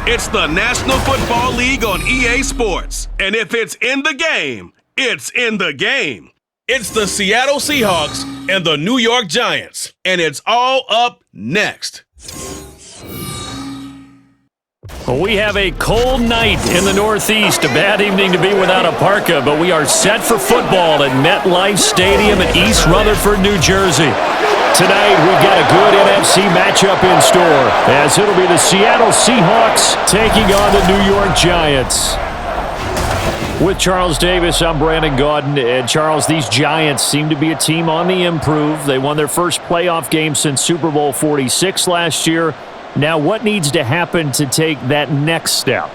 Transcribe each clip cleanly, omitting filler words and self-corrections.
It's the National Football League on EA Sports. And if it's in the game, it's in the game. It's the Seattle Seahawks and the New York Giants. And it's all up next. Well, we have a cold night in the Northeast. A bad evening to be without a parka, but we are set for football at MetLife Stadium in East Rutherford, New Jersey. Tonight, we've got a good NFC matchup in store, as it'll be the Seattle Seahawks taking on the New York Giants. With Charles Davis, I'm Brandon Gaudin. And Charles, these Giants seem to be a team on the improve. They won their first playoff game since Super Bowl 46 last year. Now, what needs to happen to take that next step?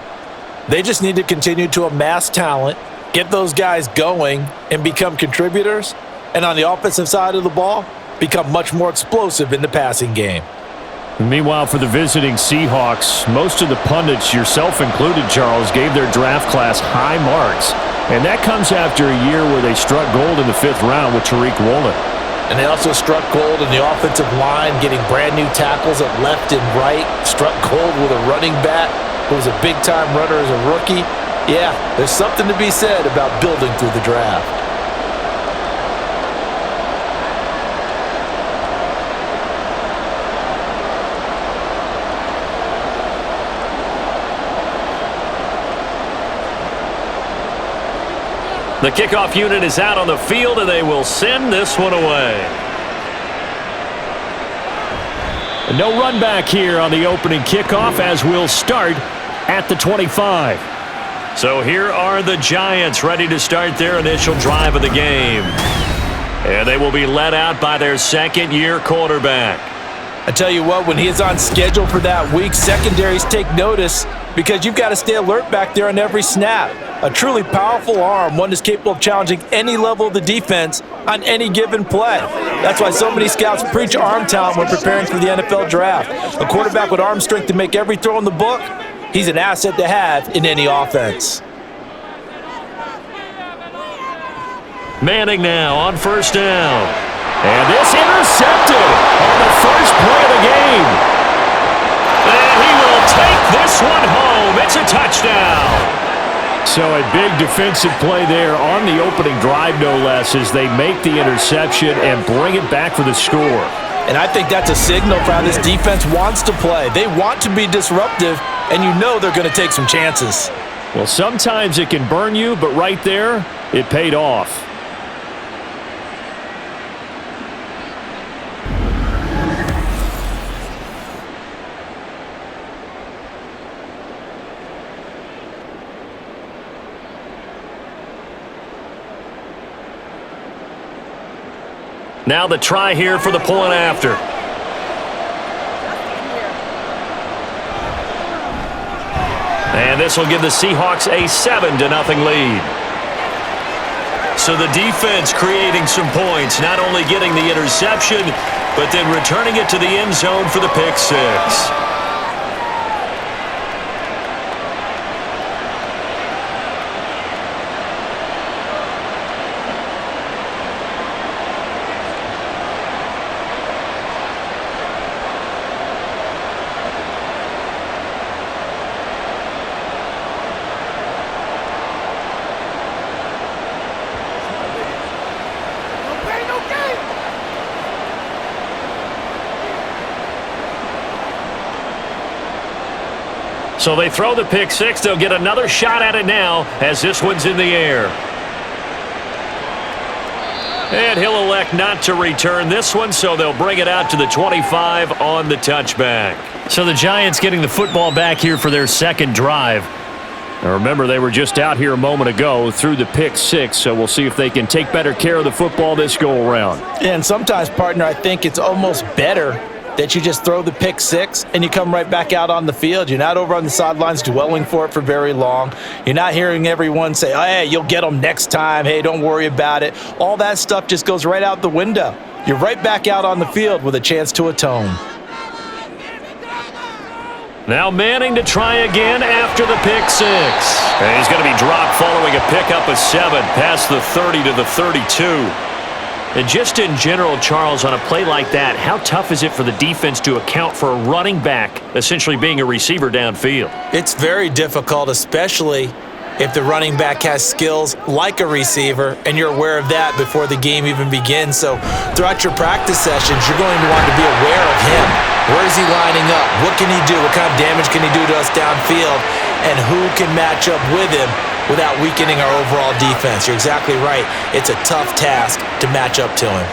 They just need to continue to amass talent, get those guys going, and become contributors. And on the offensive side of the ball, become much more explosive in the passing game. Meanwhile, for the visiting Seahawks, most of the pundits, yourself included, Charles, gave their draft class high marks. And that comes after a year where they struck gold in the 5th round with Tariq Woolen. And they also struck gold in the offensive line, getting brand new tackles at left and right. Struck gold with a running back who was a big-time runner as a rookie. Yeah, there's something to be said about building through the draft. The kickoff unit is out on the field, and they will send this one away. No run back here on the opening kickoff, as we'll start at the 25. So here are the Giants ready to start their initial drive of the game. And they will be led out by their second-year quarterback. I tell you what, when he is on schedule for that week, secondaries take notice because you've got to stay alert back there on every snap. A truly powerful arm, one that's capable of challenging any level of the defense on any given play. That's why so many scouts preach arm talent when preparing for the NFL draft. A quarterback with arm strength to make every throw in the book, he's an asset to have in any offense. Manning now on first down. And this intercepted on the first play of the game. And he will take this one home. It's a touchdown. So a big defensive play there on the opening drive, no less, as they make the interception and bring it back for the score. And I think that's a signal for how this defense wants to play. They want to be disruptive, and you know they're going to take some chances. Well, sometimes it can burn you, but right there, it paid off. Now the try here for the point after. And this will give the Seahawks a 7-0 lead. So the defense creating some points, not only getting the interception, but then returning it to the end zone for the pick six. So they throw the pick six. They'll get another shot at it now as this one's in the air. And he'll elect not to return this one, so they'll bring it out to the 25 on the touchback. So the Giants getting the football back here for their second drive. Now remember, they were just out here a moment ago through the pick six, so we'll see if they can take better care of the football this go-around. And sometimes, partner, I think it's almost better that you just throw the pick six and you come right back out on the field. You're not over on the sidelines dwelling for it for very long. You're not hearing everyone say, oh, hey, you'll get them next time. Hey, don't worry about it. All that stuff just goes right out the window. You're right back out on the field with a chance to atone. Now Manning to try again after the pick six. And he's going to be dropped following a pickup of 7 past the 30 to the 32. And just in general, Charles, on a play like that, how tough is it for the defense to account for a running back essentially being a receiver downfield? It's very difficult, especially if the running back has skills like a receiver, and you're aware of that before the game even begins. So throughout your practice sessions, you're going to want to be aware of him. Where is he lining up? What can he do? What kind of damage can he do to us downfield? And who can match up with him without weakening our overall defense? You're exactly right. It's a tough task to match up to him.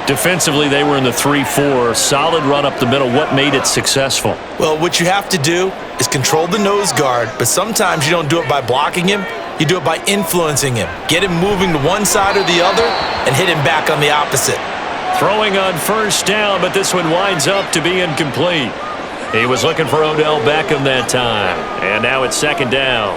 Defensively, they were in the 3-4. Solid run up the middle. What made it successful? Well, what you have to do is control the nose guard, but sometimes you don't do it by blocking him. You do it by influencing him. Get him moving to one side or the other and hit him back on the opposite. Throwing on first down, but this one winds up to be incomplete. He was looking for Odell Beckham that time, and now it's second down.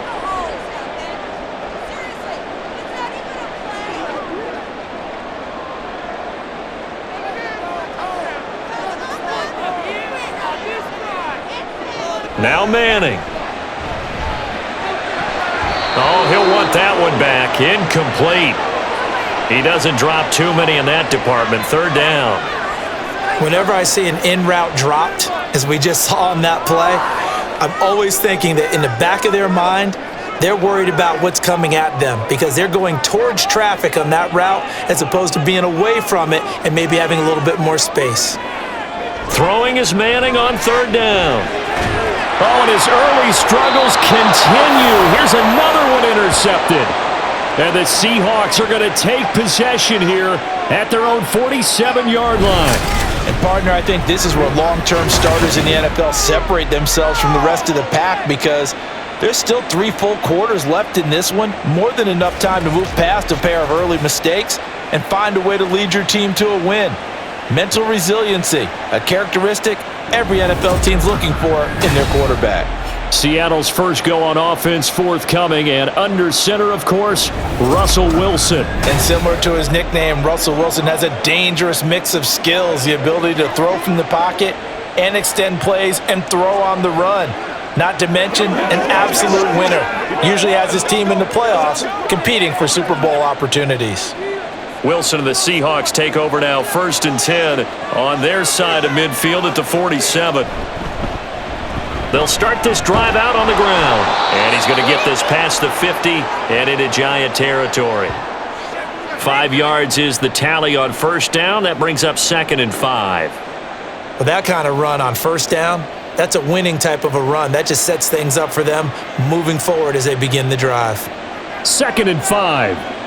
Now Manning. Oh, he'll want that one back. Incomplete. He doesn't drop too many in that department. Third down. Whenever I see an in-route dropped, as we just saw on that play, I'm always thinking that in the back of their mind, they're worried about what's coming at them because they're going towards traffic on that route as opposed to being away from it and maybe having a little bit more space. Throwing is Manning on third down. Oh, and his early struggles continue. Here's another one intercepted. And the Seahawks are going to take possession here at their own 47-yard line. And, partner, I think this is where long-term starters in the NFL separate themselves from the rest of the pack because there's still 3 full quarters left in this one. More than enough time to move past a pair of early mistakes and find a way to lead your team to a win. Mental resiliency, a characteristic every NFL team's looking for in their quarterback. Seattle's first go on offense forthcoming, and under center, of course, Russell Wilson. And similar to his nickname, Russell Wilson has a dangerous mix of skills, the ability to throw from the pocket and extend plays and throw on the run. Not to mention an absolute winner. Usually has his team in the playoffs competing for Super Bowl opportunities. Wilson and the Seahawks take over now, 1st and 10 on their side of midfield at the 47. They'll start this drive out on the ground. And he's going to get this past the 50 and into Giant territory. 5 yards is the tally on first down. That brings up 2nd and 5. With that kind of run on first down, that's a winning type of a run. That just sets things up for them moving forward as they begin the drive. 2nd and 5.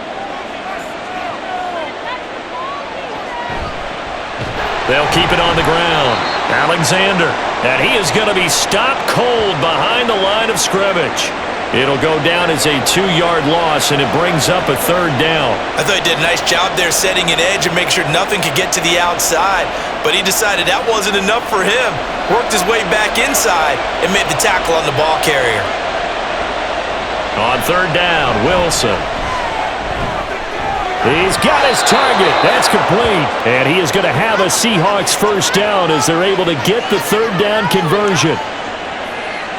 They'll keep it on the ground. Alexander. And he is going to be stopped cold behind the line of scrimmage. It'll go down as a 2-yard loss, and it brings up a 3rd down. I thought he did a nice job there setting an edge and make sure nothing could get to the outside. But he decided that wasn't enough for him. Worked his way back inside and made the tackle on the ball carrier. On 3rd down, Wilson. He's got his target. That's complete. And he is going to have a Seahawks first down as they're able to get the 3rd down conversion.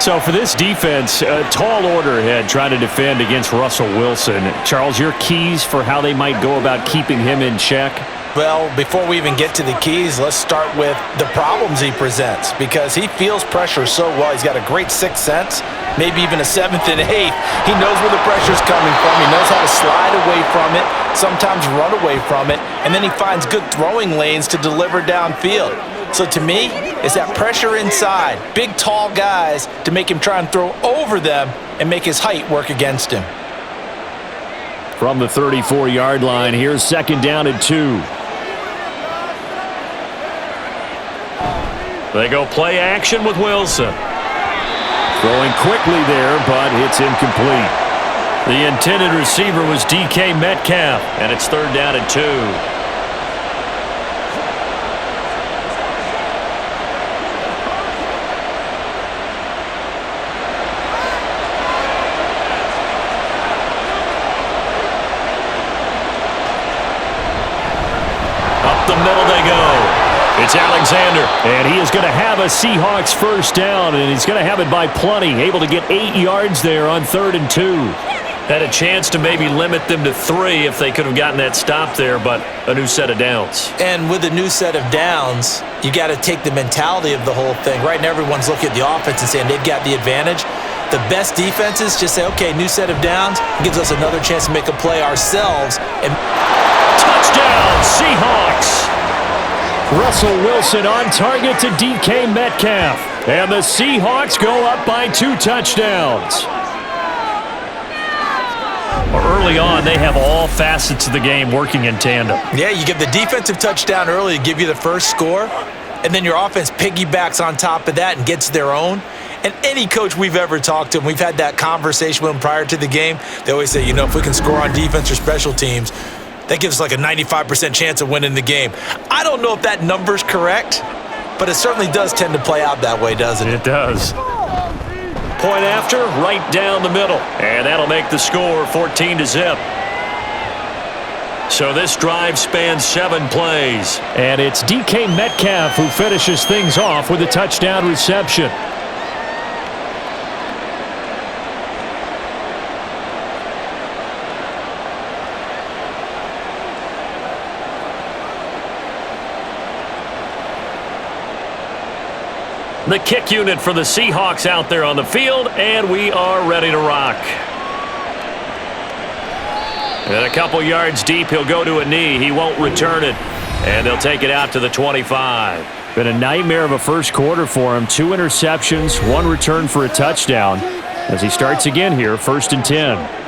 So for this defense, a tall order ahead trying to defend against Russell Wilson. Charles, your keys for how they might go about keeping him in check? Well, before we even get to the keys, let's start with the problems he presents because he feels pressure so well. He's got a great 6th sense, maybe even a 7th and 8th. He knows where the pressure's coming from. He knows how to slide away from it, sometimes run away from it, and then he finds good throwing lanes to deliver downfield. So to me, it's that pressure inside, big, tall guys to make him try and throw over them and make his height work against him. From the 34-yard line, here's 2nd down and 2. They go play action with Wilson. Throwing quickly there, but it's incomplete. The intended receiver was DK Metcalf, and it's 3rd down and 2. Up the middle they go. It's Alexander, and he is going to have a Seahawks first down, and he's going to have it by plenty, able to get 8 yards there on 3rd and 2. Had a chance to maybe limit them to 3 if they could have gotten that stop there, but a new set of downs. And with a new set of downs, you got to take the mentality of the whole thing. Right now, everyone's looking at the offense and saying they've got the advantage. The best defenses just say, okay, new set of downs, gives us another chance to make a play ourselves. And touchdown, Seahawks! Russell Wilson on target to DK Metcalf. And the Seahawks go up by 2 touchdowns. Early on, they have all facets of the game working in tandem. Yeah, you give the defensive touchdown early to give you the first score, and then your offense piggybacks on top of that and gets their own. And any coach we've ever talked to, and we've had that conversation with them prior to the game, they always say, if we can score on defense or special teams, that gives us like a 95% chance of winning the game. I don't know if that number's correct, but it certainly does tend to play out that way, doesn't it? It does. Point after, right down the middle. And that'll make the score 14-0. So this drive spans 7 plays. And it's DK Metcalf who finishes things off with a touchdown reception. The kick unit for the Seahawks out there on the field, and we are ready to rock. And a couple yards deep, he'll go to a knee. He won't return it, and they'll take it out to the 25. Been a nightmare of a first quarter for him. 2 interceptions, 1 return for a touchdown. As he starts again here, 1st and 10.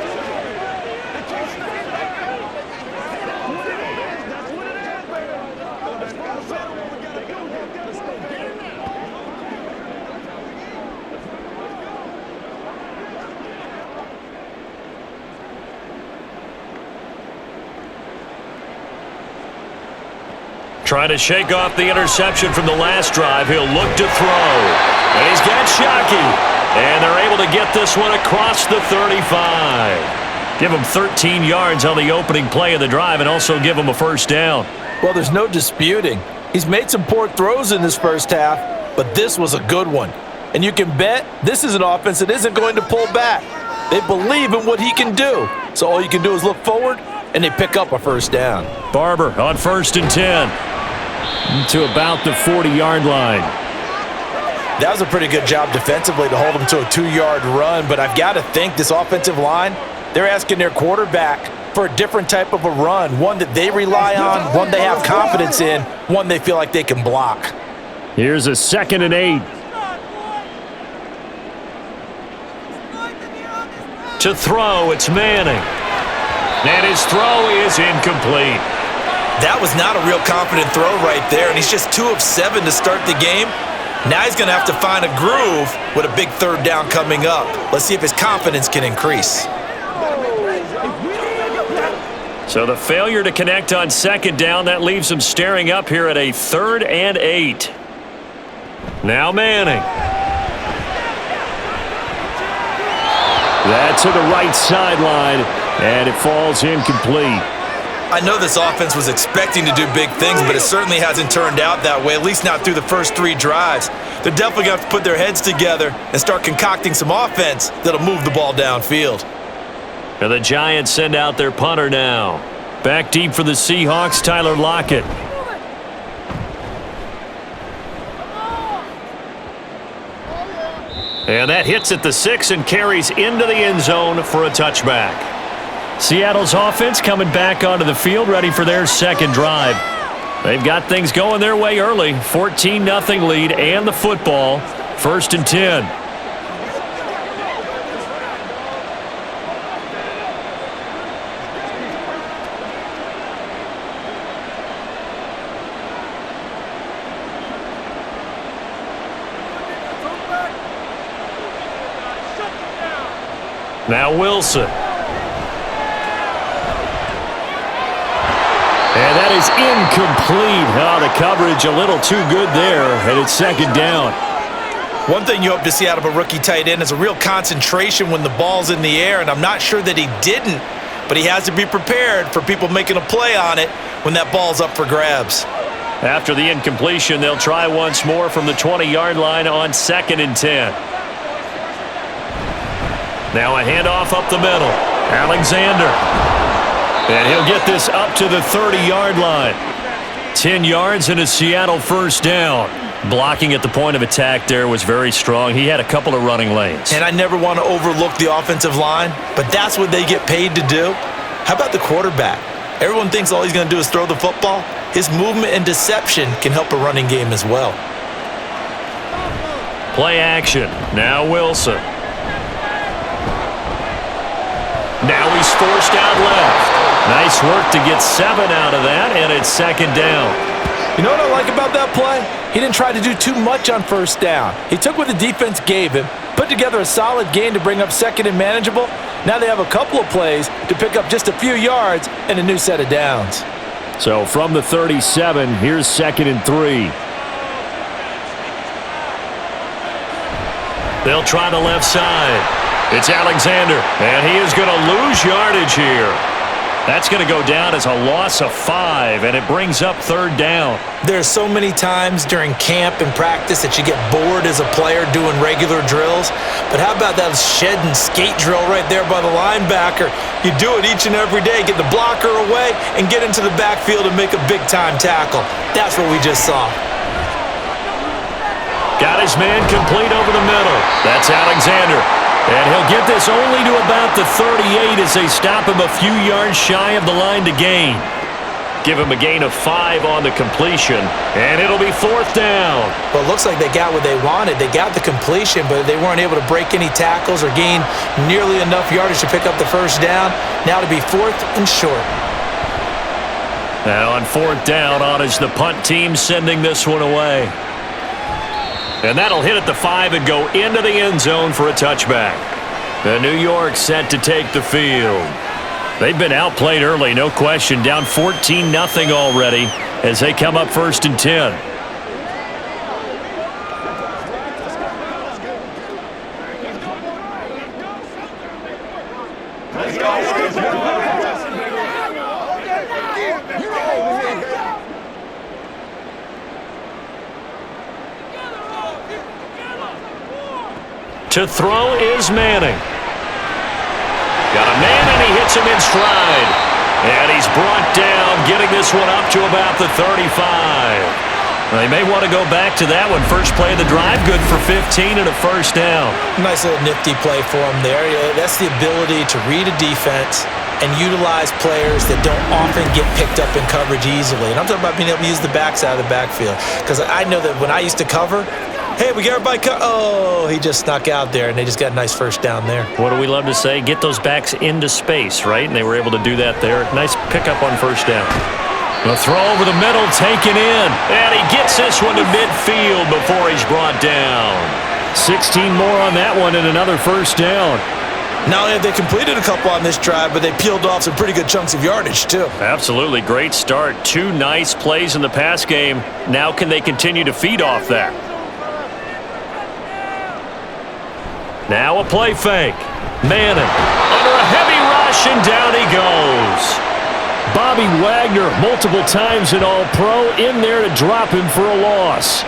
Trying to shake off the interception from the last drive. He'll look to throw. And he's got Shockey. And they're able to get this one across the 35. Give him 13 yards on the opening play of the drive and also give him a first down. Well, there's no disputing. He's made some poor throws in this first half, but this was a good one. And you can bet this is an offense that isn't going to pull back. They believe in what he can do. So all you can do is look forward, and they pick up a first down. Barber on 1st and 10. To about the 40-yard line. That was a pretty good job defensively to hold him to a 2-yard run, but I've got to think this offensive line, they're asking their quarterback for a different type of a run, one that they rely on, one they have confidence in, one they feel like they can block. Here's a 2nd and 8. To throw, it's Manning. And his throw is incomplete. That was not a real confident throw right there, and he's just 2 of 7 to start the game. Now he's going to have to find a groove with a big 3rd down coming up. Let's see if his confidence can increase. So the failure to connect on 2nd down, that leaves him staring up here at a 3rd and 8. Now Manning. That to the right sideline, and it falls incomplete. I know this offense was expecting to do big things, but it certainly hasn't turned out that way, at least not through the first 3 drives. They're definitely going to have to put their heads together and start concocting some offense that'll move the ball downfield. And the Giants send out their punter now. Back deep for the Seahawks, Tyler Lockett. And that hits at the 6 and carries into the end zone for a touchback. Seattle's offense coming back onto the field, ready for their 2nd drive. They've got things going their way early. 14-0 lead and the football. 1st and 10. Now Wilson. And that is incomplete. Oh, the coverage a little too good there, and it's 2nd down. One thing you hope to see out of a rookie tight end is a real concentration when the ball's in the air, and I'm not sure that he didn't, but he has to be prepared for people making a play on it when that ball's up for grabs. After the incompletion, they'll try once more from the 20-yard line on 2nd and 10. Now a handoff up the middle. Alexander. And he'll get this up to the 30-yard line. 10 yards and a Seattle first down. Blocking at the point of attack there was very strong. He had a couple of running lanes. And I never want to overlook the offensive line, but that's what they get paid to do. How about the quarterback? Everyone thinks all he's going to do is throw the football. His movement and deception can help a running game as well. Play action. Now Wilson. Now he's forced out left. Nice work to get 7 out of that, and it's second down. You know what I like about that play? He didn't try to do too much on first down. He took what the defense gave him, put together a solid gain to bring up second and manageable. Now they have a couple of plays to pick up just a few yards and a new set of downs. So from the 37, here's 2nd and 3. They'll try the left side. It's Alexander, and he is going to lose yardage here. That's going to go down as a loss of 5, and it brings up 3rd down. There's so many times during camp and practice that you get bored as a player doing regular drills. But how about that shed and skate drill right there by the linebacker? You do it each and every day. Get the blocker away and get into the backfield and make a big-time tackle. That's what we just saw. Got his man complete over the middle. That's Alexander. And he'll get this only to about the 38 as they stop him a few yards shy of the line to gain. Give him a gain of 5 on the completion, and it'll be 4th down. Well, it looks like they got what they wanted. They got the completion, but they weren't able to break any tackles or gain nearly enough yardage to pick up the first down. Now to be 4th and short. Now on 4th down, on is the punt team sending this one away. And that'll hit at the 5 and go into the end zone for a touchback. The New York set to take the field. They've been outplayed early, no question. Down 14-0 already as they come up 1st and 10. To throw is Manning. Got a man, and he hits him in stride. And he's brought down, getting this one up to about the 35. They may want to go back to that one. First play of the drive, good for 15 and a first down. Nice little nifty play for him there. That's the ability to read a defense and utilize players that don't often get picked up in coverage easily. And I'm talking about being able to use the backside of the backfield. Because I know that when I used to cover, hey, we got everybody oh, he just snuck out there, and they just got a nice first down there. What do we love to say? Get those backs into space, right? And they were able to do that there. Nice pickup on first down. A throw over the middle, taken in. And he gets this one to midfield before he's brought down. 16 more on that one and another first down. Not only have they completed a couple on this drive, but they peeled off some pretty good chunks of yardage, too. Absolutely. Great start. 2 nice plays in the pass game. Now can they continue to feed off that? Now a play fake. Manning under a heavy rush, and down he goes. Bobby Wagner, multiple times an All-Pro, in there to drop him for a loss.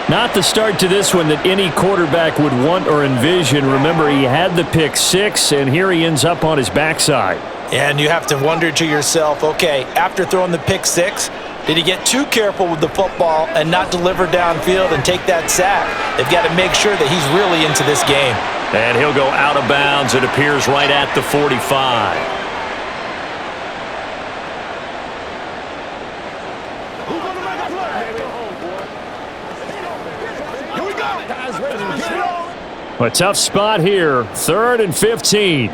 Not the start to this one that any quarterback would want or envision. Remember, he had the pick 6, and here he ends up on his backside. And you have to wonder to yourself, okay, after throwing the pick 6, did he get too careful with the football and not deliver downfield and take that sack? They've got to make sure that he's really into this game. And he'll go out of bounds. It appears right at the 45. A tough spot here. 3rd and 15.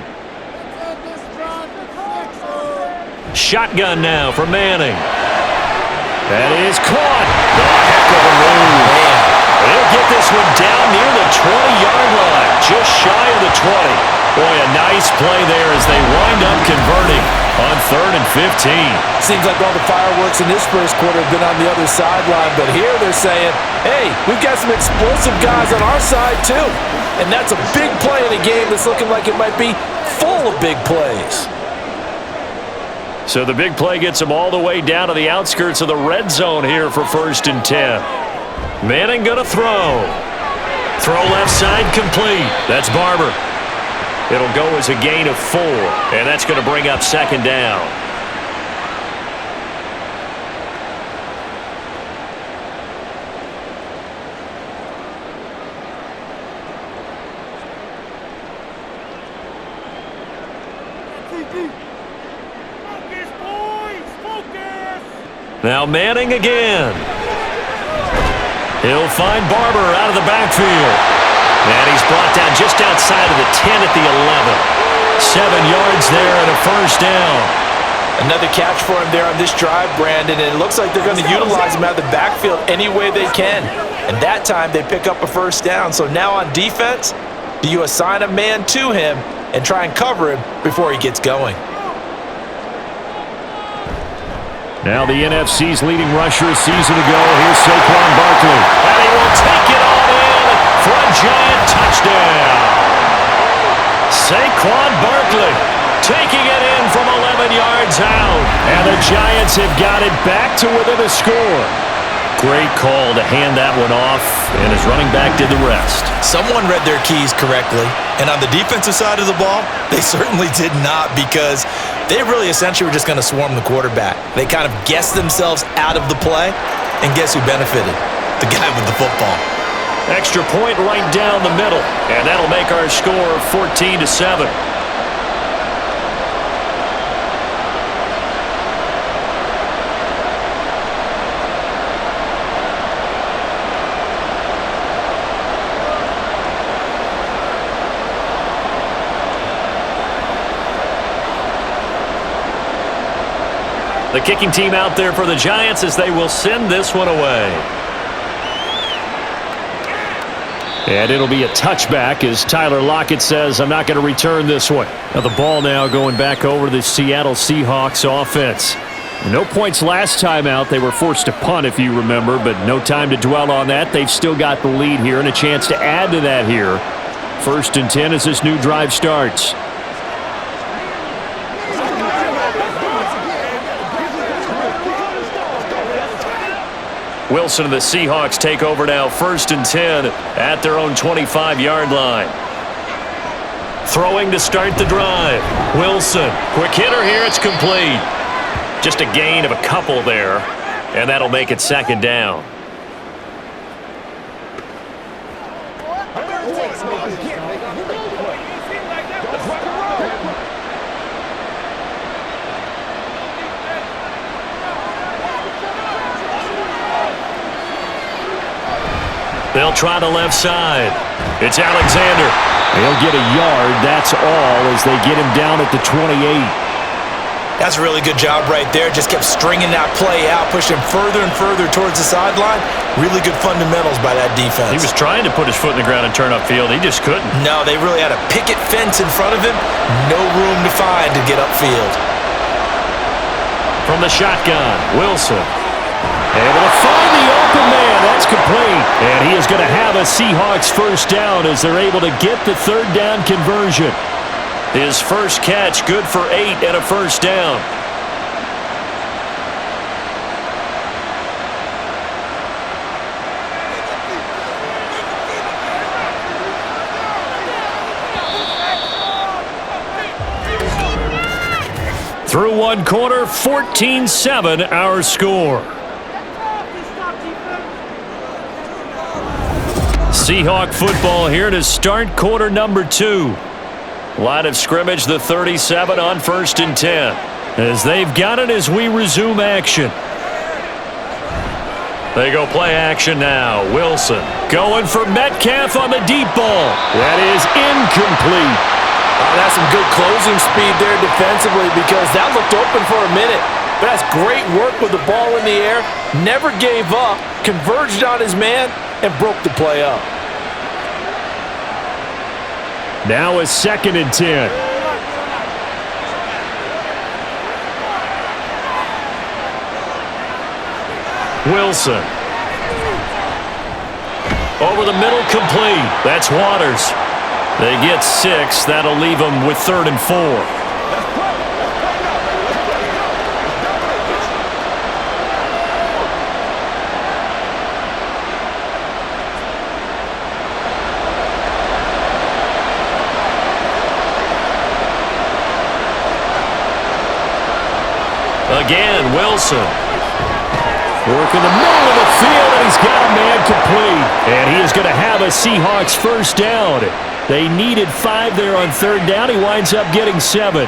Shotgun now for Manning. That is caught. Heck of a move. They'll get this one down near the 20-yard line, just shy of the 20. Boy, a nice play there as they wind up converting on 3rd and 15. Seems like all the fireworks in this first quarter have been on the other sideline, but here they're saying, hey, we've got some explosive guys on our side too. And that's a big play in a game that's looking like it might be full of big plays. So the big play gets them all the way down to the outskirts of the red zone here for 1st and 10. Manning gonna throw. Throw left side complete. That's Barber. It'll go as a gain of 4, and that's going to bring up second down. Now Manning again. He'll find Barber out of the backfield. And he's brought down just outside of the 10 at the 11. 7 yards there and a first down. Another catch for him there on this drive, Brandon, and it looks like they're going to utilize him out of the backfield any way they can. And that time they pick up a first down. So now on defense, do you assign a man to him and try and cover him before he gets going? Now the NFC's leading rusher a season ago. Here's Saquon Barkley. And he will take it on in for a giant touchdown. Saquon Barkley taking it in from 11 yards out. And the Giants have got it back to within a score. Great call to hand that one off, and his running back did the rest. Someone read their keys correctly, and on the defensive side of the ball, they certainly did not, because they really essentially were just going to swarm the quarterback. They kind of guessed themselves out of the play, and guess who benefited? The guy with the football. Extra point right down the middle, and that'll make our score 14-7. The kicking team out there for the Giants as they will send this one away. And it'll be a touchback as Tyler Lockett says, I'm not going to return this one. Now the ball now going back over to the Seattle Seahawks offense. No points last time out. They were forced to punt, if you remember, but no time to dwell on that. They've still got the lead here and a chance to add to that here. 1st and 10 as this new drive starts. Wilson and the Seahawks take over now, 1st and 10 at their own 25-yard line. Throwing to start the drive. Wilson, quick hitter here, it's complete. Just a gain of a couple there, and that'll make it 2nd down. They'll try the left side. It's Alexander. He'll get a yard, that's all, as they get him down at the 28. That's a really good job right there. Just kept stringing that play out, pushing further and further towards the sideline. Really good fundamentals by that defense. He was trying to put his foot in the ground and turn upfield. He just couldn't. No, they really had a picket fence in front of him. No room to find to get upfield. From the shotgun, Wilson. Able to find the open man. That's complete. And he is going to have a Seahawks first down as they're able to get the 3rd down conversion. His first catch, good for 8 and a first down. Through one quarter, 14-7 our score. Seahawk football here to start quarter number 2. Line of scrimmage, the 37 on 1st and 10. As they've got it as we resume action. They go play action now. Wilson going for Metcalf on the deep ball. That is incomplete. That's some good closing speed there defensively, because that looked open for a minute. But that's great work with the ball in the air. Never gave up, converged on his man, and broke the play up. Now it's 2nd and 10. Wilson. Over the middle, complete. That's Waters. They get 6. That'll leave them with 3rd and 4. again. Wilson. Working the middle of the field, and he's got a man complete. And he is going to have a Seahawks first down. They needed 5 there on third down. He winds up getting 7.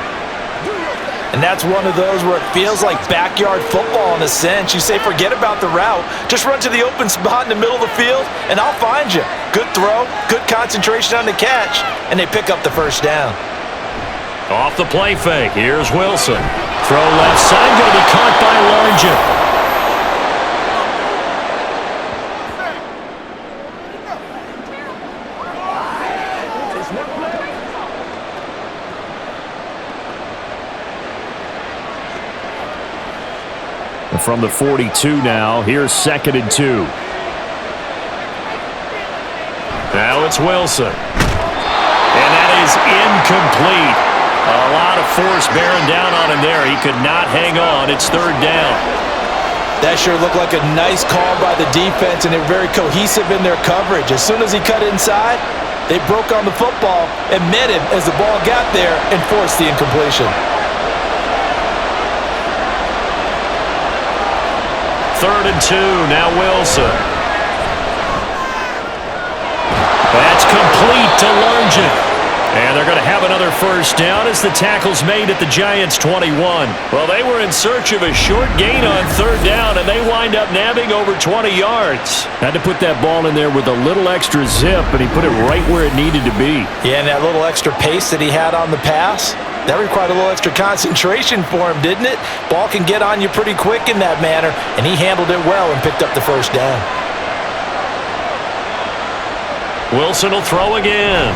And that's one of those where it feels like backyard football in a sense. You say forget about the route. Just run to the open spot in the middle of the field, and I'll find you. Good throw, good concentration on the catch, and they pick up the first down. Off the play fake, here's Wilson. Throw left side, going to be caught by Largent. From the 42 now, here's 2nd and 2. Now it's Wilson. And that is incomplete. A lot of force bearing down on him there. He could not hang on. It's 3rd down. That sure looked like a nice call by the defense, and they're very cohesive in their coverage. As soon as he cut inside, they broke on the football and met him as the ball got there and forced the incompletion. 3rd and 2, now Wilson. That's complete to Largent. And they're going to have another first down as the tackle's made at the Giants' 21. Well, they were in search of a short gain on 3rd down, and they wind up nabbing over 20 yards. Had to put that ball in there with a little extra zip, and he put it right where it needed to be. Yeah, and that little extra pace that he had on the pass, that required a little extra concentration for him, didn't it? Ball can get on you pretty quick in that manner, and he handled it well and picked up the first down. Wilson will throw again.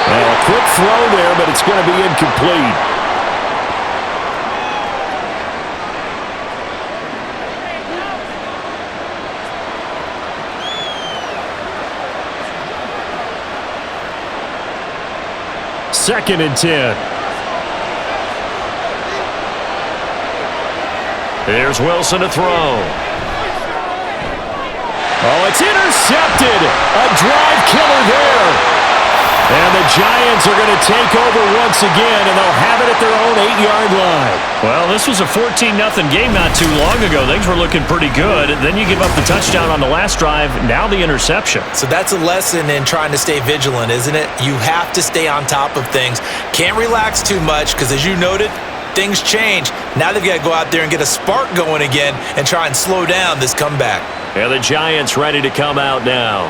Well, a quick throw there, but it's going to be incomplete. Second and 10. Here's Wilson to throw. Oh, it's intercepted. A drive killer there. And the Giants are going to take over once again, and they'll have it at their own 8-yard line. Well, this was a 14-0 game not too long ago. Things were looking pretty good. Then you give up the touchdown on the last drive, now the interception. So that's a lesson in trying to stay vigilant, isn't it? You have to stay on top of things. Can't relax too much because, as you noted, things change. Now they've got to go out there and get a spark going again and try and slow down this comeback. Yeah, the Giants ready to come out now.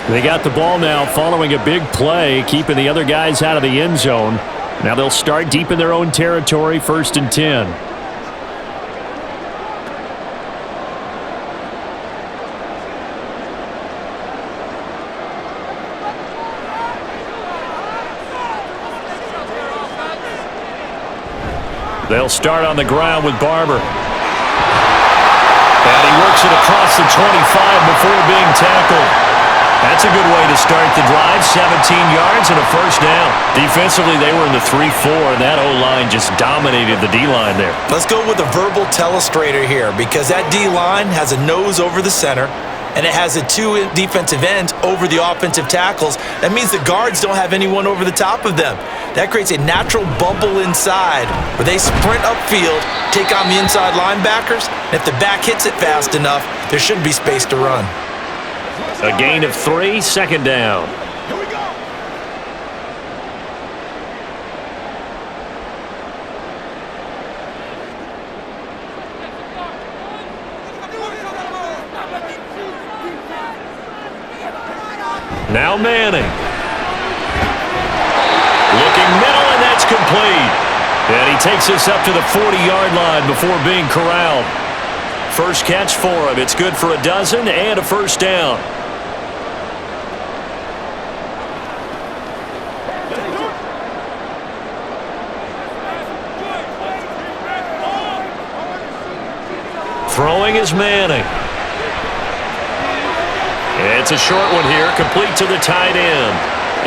They got the ball now following a big play, keeping the other guys out of the end zone. Now they'll start deep in their own territory, 1st and 10. They'll start on the ground with Barber. And he works it across the 25 before being tackled. That's a good way to start the drive. 17 yards and a first down. Defensively, they were in the 3-4, and that O-line just dominated the D-line there. Let's go with a verbal telestrator here because that D-line has a nose over the center, and it has a 2 defensive ends over the offensive tackles. That means the guards don't have anyone over the top of them. That creates a natural bubble inside where they sprint upfield, take on the inside linebackers, and if the back hits it fast enough, there should be space to run. A gain of 3, 2nd down. Here we go. Now Manning. Looking middle, and that's complete. And he takes us up to the 40-yard line before being corralled. First catch for him. It's good for a dozen and a first down. Throwing is Manning. It's a short one here, complete to the tight end.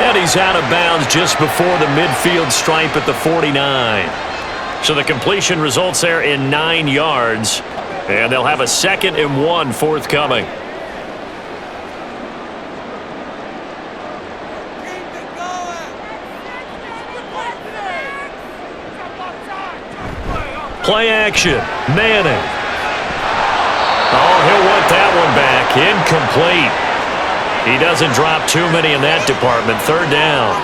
And he's out of bounds just before the midfield stripe at the 49. So the completion results there in 9 yards. And they'll have a 2nd and 1 forthcoming. Play action. Manning. Oh, he'll want that one back. Incomplete. He doesn't drop too many in that department. Third down.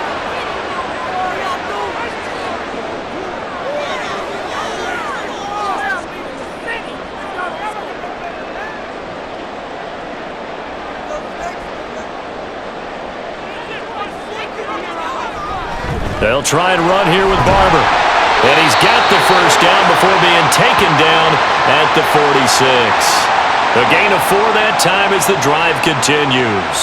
They'll try and run here with Barber. And he's got the first down before being taken down at the 46. A gain of 4 that time as the drive continues.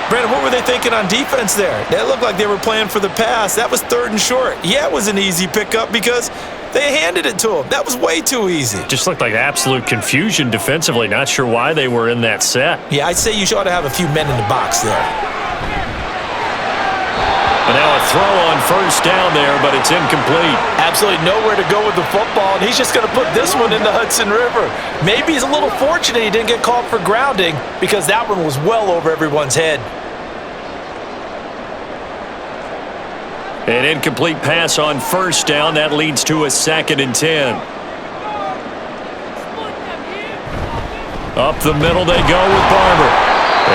Brandon, what were they thinking on defense there? That looked like they were playing for the pass. That was 3rd and short. Yeah, it was an easy pickup because they handed it to him. That was way too easy. Just looked like absolute confusion defensively. Not sure why they were in that set. Yeah, I'd say you ought to have a few men in the box there. And now a throw on first down there, but it's incomplete. Absolutely nowhere to go with the football, and he's just going to put this one in the Hudson River. Maybe he's a little fortunate he didn't get called for grounding because that one was well over everyone's head. An incomplete pass on first down. That leads to a 2nd and 10. Up the middle they go with Barber.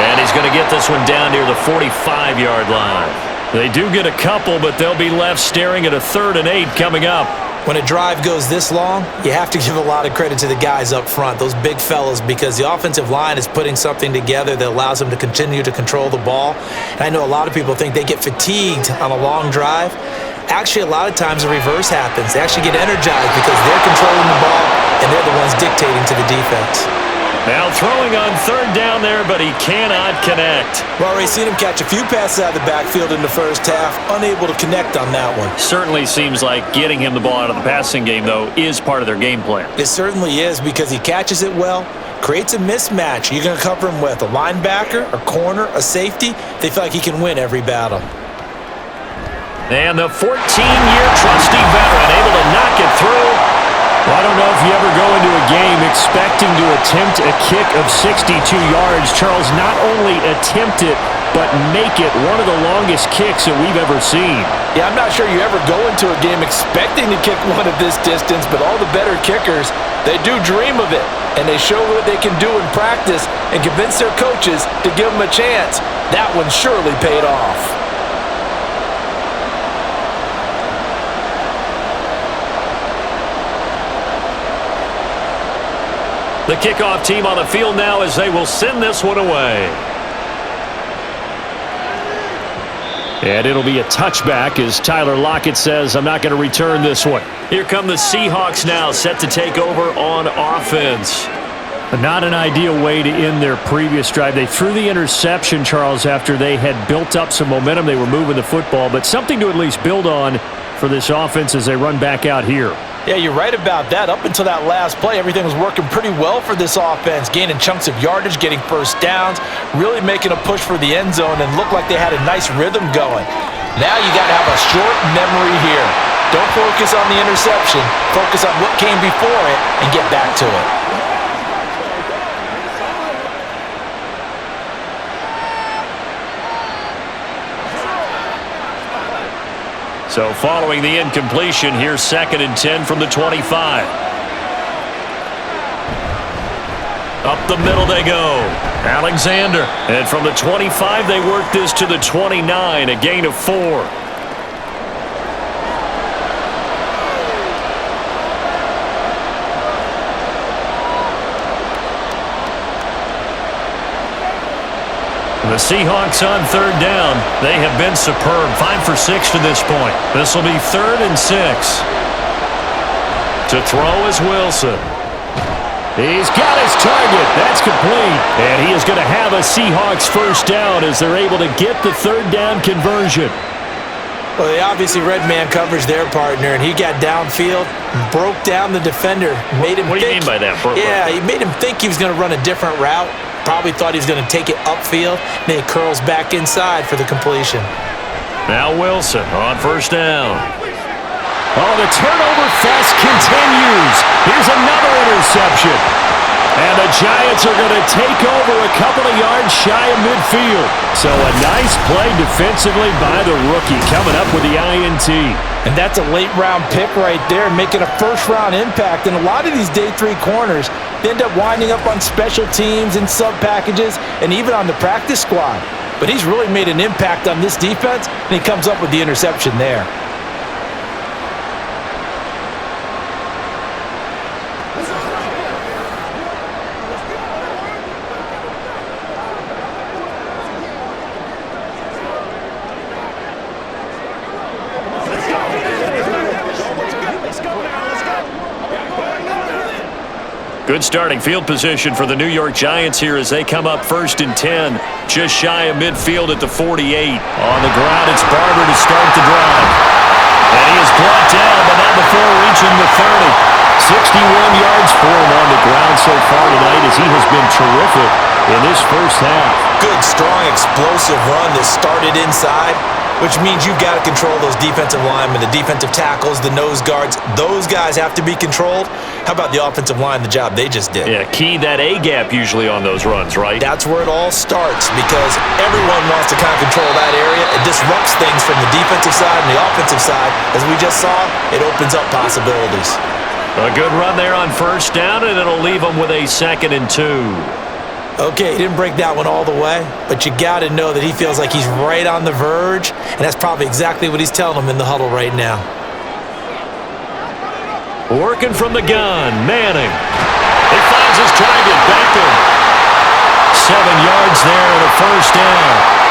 And he's going to get this one down near the 45-yard line. They do get a couple, but they'll be left staring at a 3rd and 8 coming up. When a drive goes this long, you have to give a lot of credit to the guys up front, those big fellas, because the offensive line is putting something together that allows them to continue to control the ball. And I know a lot of people think they get fatigued on a long drive. Actually, a lot of times the reverse happens. They actually get energized because they're controlling the ball and they're the ones dictating to the defense. Now throwing on 3rd down there, but he cannot connect. We've already seen him catch a few passes out of the backfield in the first half, unable to connect on that one. Certainly seems like getting him the ball out of the passing game, though, is part of their game plan. It certainly is because he catches it well, creates a mismatch. You're going to cover him with a linebacker, a corner, a safety. They feel like he can win every battle. And the 14-year trusty veteran able to knock it through. Well, I don't know if you ever go into a game expecting to attempt a kick of 62 yards. Charles, not only attempt it, but make it one of the longest kicks that we've ever seen. Yeah, I'm not sure you ever go into a game expecting to kick one of this distance, but all the better kickers, they do dream of it, and they show what they can do in practice and convince their coaches to give them a chance. That one surely paid off. The kickoff team on the field now as they will send this one away. And it'll be a touchback as Tyler Lockett says, I'm not going to return this one. Here come the Seahawks now, set to take over on offense. Not an ideal way to end their previous drive. They threw the interception, Charles, after they had built up some momentum. They were moving the football, but something to at least build on for this offense as they run back out here. Yeah, you're right about that. Up until that last play, everything was working pretty well for this offense, gaining chunks of yardage, getting first downs, really making a push for the end zone, and looked like they had a nice rhythm going. Now you got to have a short memory here. Don't focus on the interception. Focus on what came before it and get back to it. So following the incompletion, here's 2nd and 10 from the 25. Up the middle they go. Alexander. And from the 25, they work this to the 29, a gain of 4. The Seahawks on 3rd down. They have been superb. 5 for 6 to this point. This will be 3rd and 6. To throw is Wilson. He's got his target. That's complete. And he is going to have a Seahawks first down as they're able to get the 3rd down conversion. Well, they obviously red man coverage their partner, and he got downfield, broke down the defender, made him What do you mean by that? Yeah, he made him think he was going to run a different route. Probably thought he was going to take it upfield. Then he curls back inside for the completion. Now Wilson on first down. Oh, the turnover fest continues. Here's another interception. And And the Giants are going to take over a couple of yards shy of midfield. So a nice play defensively by the rookie coming up with the INT. And that's a late-round pick right there, making a first-round impact. And a lot of these day 3 corners, they end up winding up on special teams and sub-packages and even on the practice squad. But he's really made an impact on this defense, and he comes up with the interception there. Good starting field position for the New York Giants here as they come up 1st and 10, just shy of midfield at the 48. On the ground, it's Barber to start the drive. And he is brought down, but not before reaching the 30. 61 yards for him on the ground so far tonight as he has been terrific in this first half. Good, strong, explosive run that started inside, which means you've got to control those defensive linemen, the defensive tackles, the nose guards. Those guys have to be controlled. How about the offensive line, the job they just did? Yeah, key that A-gap usually on those runs, right? That's where it all starts because everyone wants to kind of control that area. It disrupts things from the defensive side and the offensive side. As we just saw, it opens up possibilities. A good run there on 1st down, and it'll leave them with a 2nd and 2. Okay, he didn't break that one all the way, but you got to know that he feels like he's right on the verge, and that's probably exactly what he's telling them in the huddle right now. Working from the gun, Manning. He finds his target, Beckham. 7 yards there and a 1st down.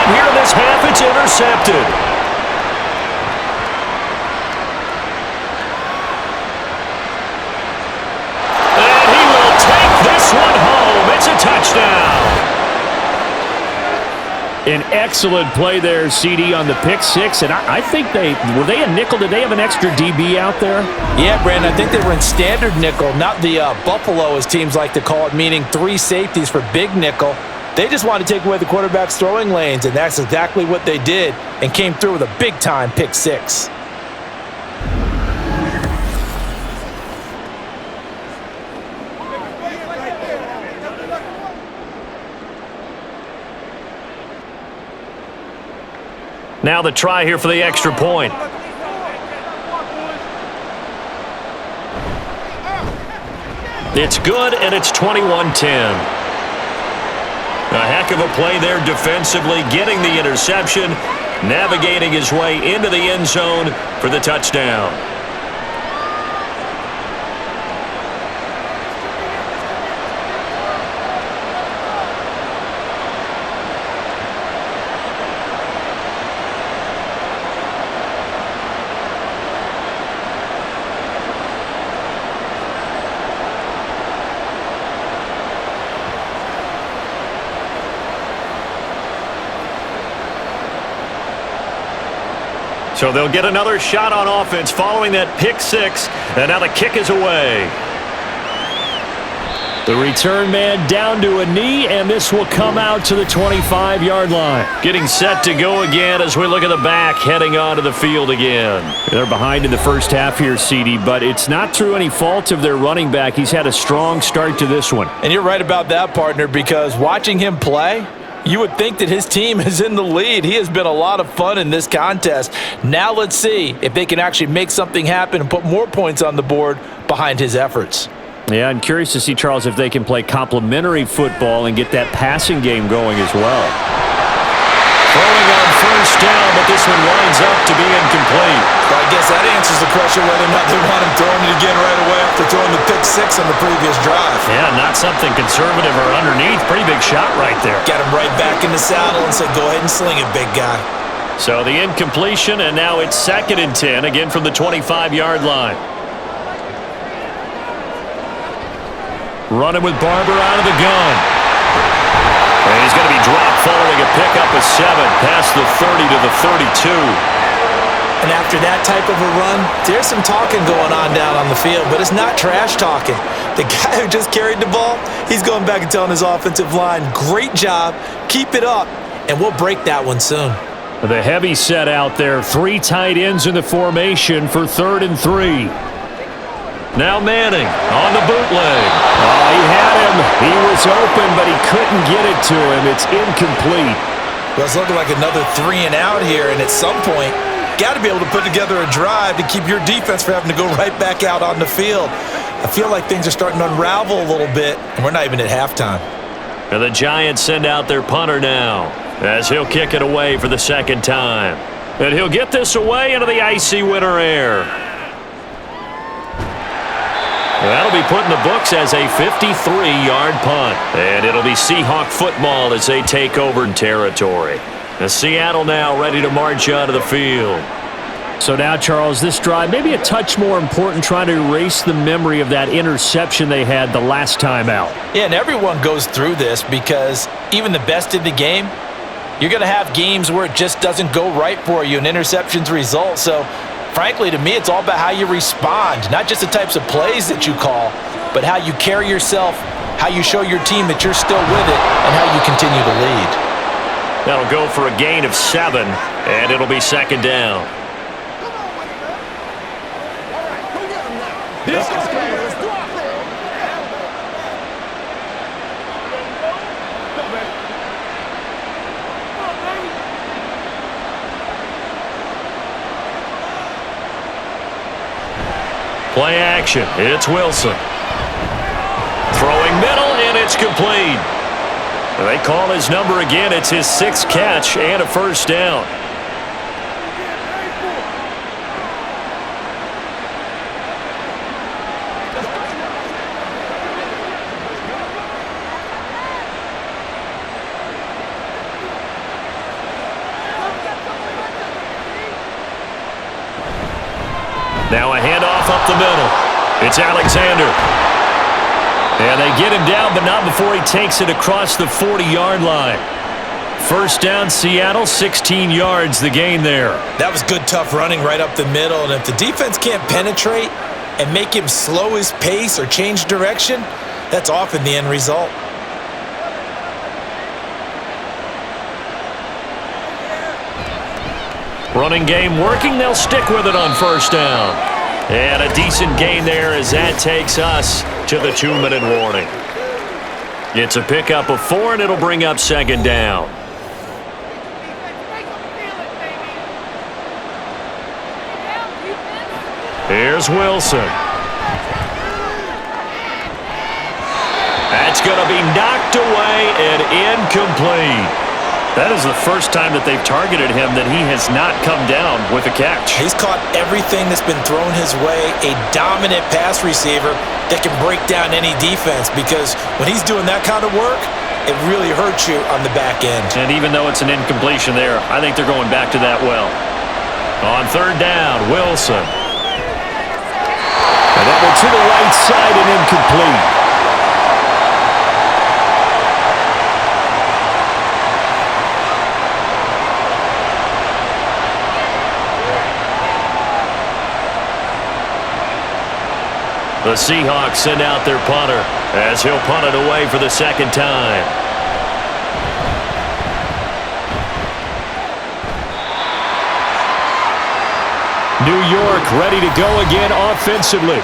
Here in this half, it's intercepted. And he will take this one home. It's a touchdown. An excellent play there, CD, on the pick 6. And I think were they a nickel? Did they have an extra DB out there? Yeah, Brandon, I think they were in standard nickel, not the Buffalo, as teams like to call it, meaning 3 safeties for big nickel. They just wanted to take away the quarterback's throwing lanes, and that's exactly what they did and came through with a big-time pick 6. Now the try here for the extra point. It's good, and it's 21-10. A heck of a play there defensively, getting the interception, navigating his way into the end zone for the touchdown. So they'll get another shot on offense following that pick 6, and now the kick is away. The return man down to a knee, and this will come out to the 25-yard line. Getting set to go again as we look at the back, heading onto the field again. They're behind in the first half here, CD, but it's not through any fault of their running back. He's had a strong start to this one. And you're right about that, partner, because watching him play, you would think that his team is in the lead. He has been a lot of fun in this contest. Now let's see if they can actually make something happen and put more points on the board behind his efforts. Yeah, I'm curious to see, Charles, if they can play complementary football and get that passing game going as well. Throwing on 1st down, but this one winds up to be incomplete. Well, I guess that answers the question whether or not they want him throwing it again right away after throwing the pick 6 on the previous drive. Yeah, not something conservative or underneath. Pretty big shot right there. Got him right back in the saddle and said, go ahead and sling it, big guy. So the incompletion, and now it's 2nd and 10, again from the 25-yard line. Running with Barber out of the gun. And he's going to be dropped following a pickup of 7 past the 30 to the 32. And after that type of a run, there's some talking going on down on the field, but it's not trash talking. The guy who just carried the ball, he's going back and telling his offensive line, great job, keep it up, and we'll break that one soon. The heavy set out there, 3 tight ends in the formation for 3rd and 3. Now Manning on the bootleg. Oh, he had him. He was open, but he couldn't get it to him. It's incomplete. Well, it's looking like another 3 and out here, and at some point, got to be able to put together a drive to keep your defense from having to go right back out on the field. I feel like things are starting to unravel a little bit, and we're not even at halftime. And the Giants send out their punter now, as he'll kick it away for the 2nd time. And he'll get this away into the icy winter air. That'll be put in the books as a 53-yard punt. And it'll be Seahawk football as they take over territory. And Seattle now ready to march onto the field. So now, Charles, this drive maybe a touch more important, trying to erase the memory of that interception they had the last time out. Yeah, and everyone goes through this because even the best in the game, you're going to have games where it just doesn't go right for you and interceptions result. So, frankly, to me, it's all about how you respond, not just the types of plays that you call, but how you carry yourself, how you show your team that you're still with it, and how you continue to lead. That'll go for a gain of 7, and it'll be 2nd down. Play action. It's Wilson. Throwing middle, and it's complete. They call his number again. It's his 6th catch and a 1st down. Now a handoff up the middle. It's Alexander. And they get him down, but not before he takes it across the 40-yard line. 1st down, Seattle, 16 yards the gain there. That was good, tough running right up the middle. And if the defense can't penetrate and make him slow his pace or change direction, that's often the end result. Running game working. They'll stick with it on 1st down. And a decent gain there as that takes us to the 2-minute warning. It's a pickup of 4, and it'll bring up 2nd down. Here's Wilson. That's going to be knocked away and incomplete. That is the first time that they've targeted him that he has not come down with a catch. He's caught everything that's been thrown his way, a dominant pass receiver that can break down any defense, because when he's doing that kind of work, it really hurts you on the back end. And even though it's an incompletion there, I think they're going back to that well. On 3rd down, Wilson. And that one to the right side and incomplete. The Seahawks send out their punter as he'll punt it away for the 2nd time. New York ready to go again offensively.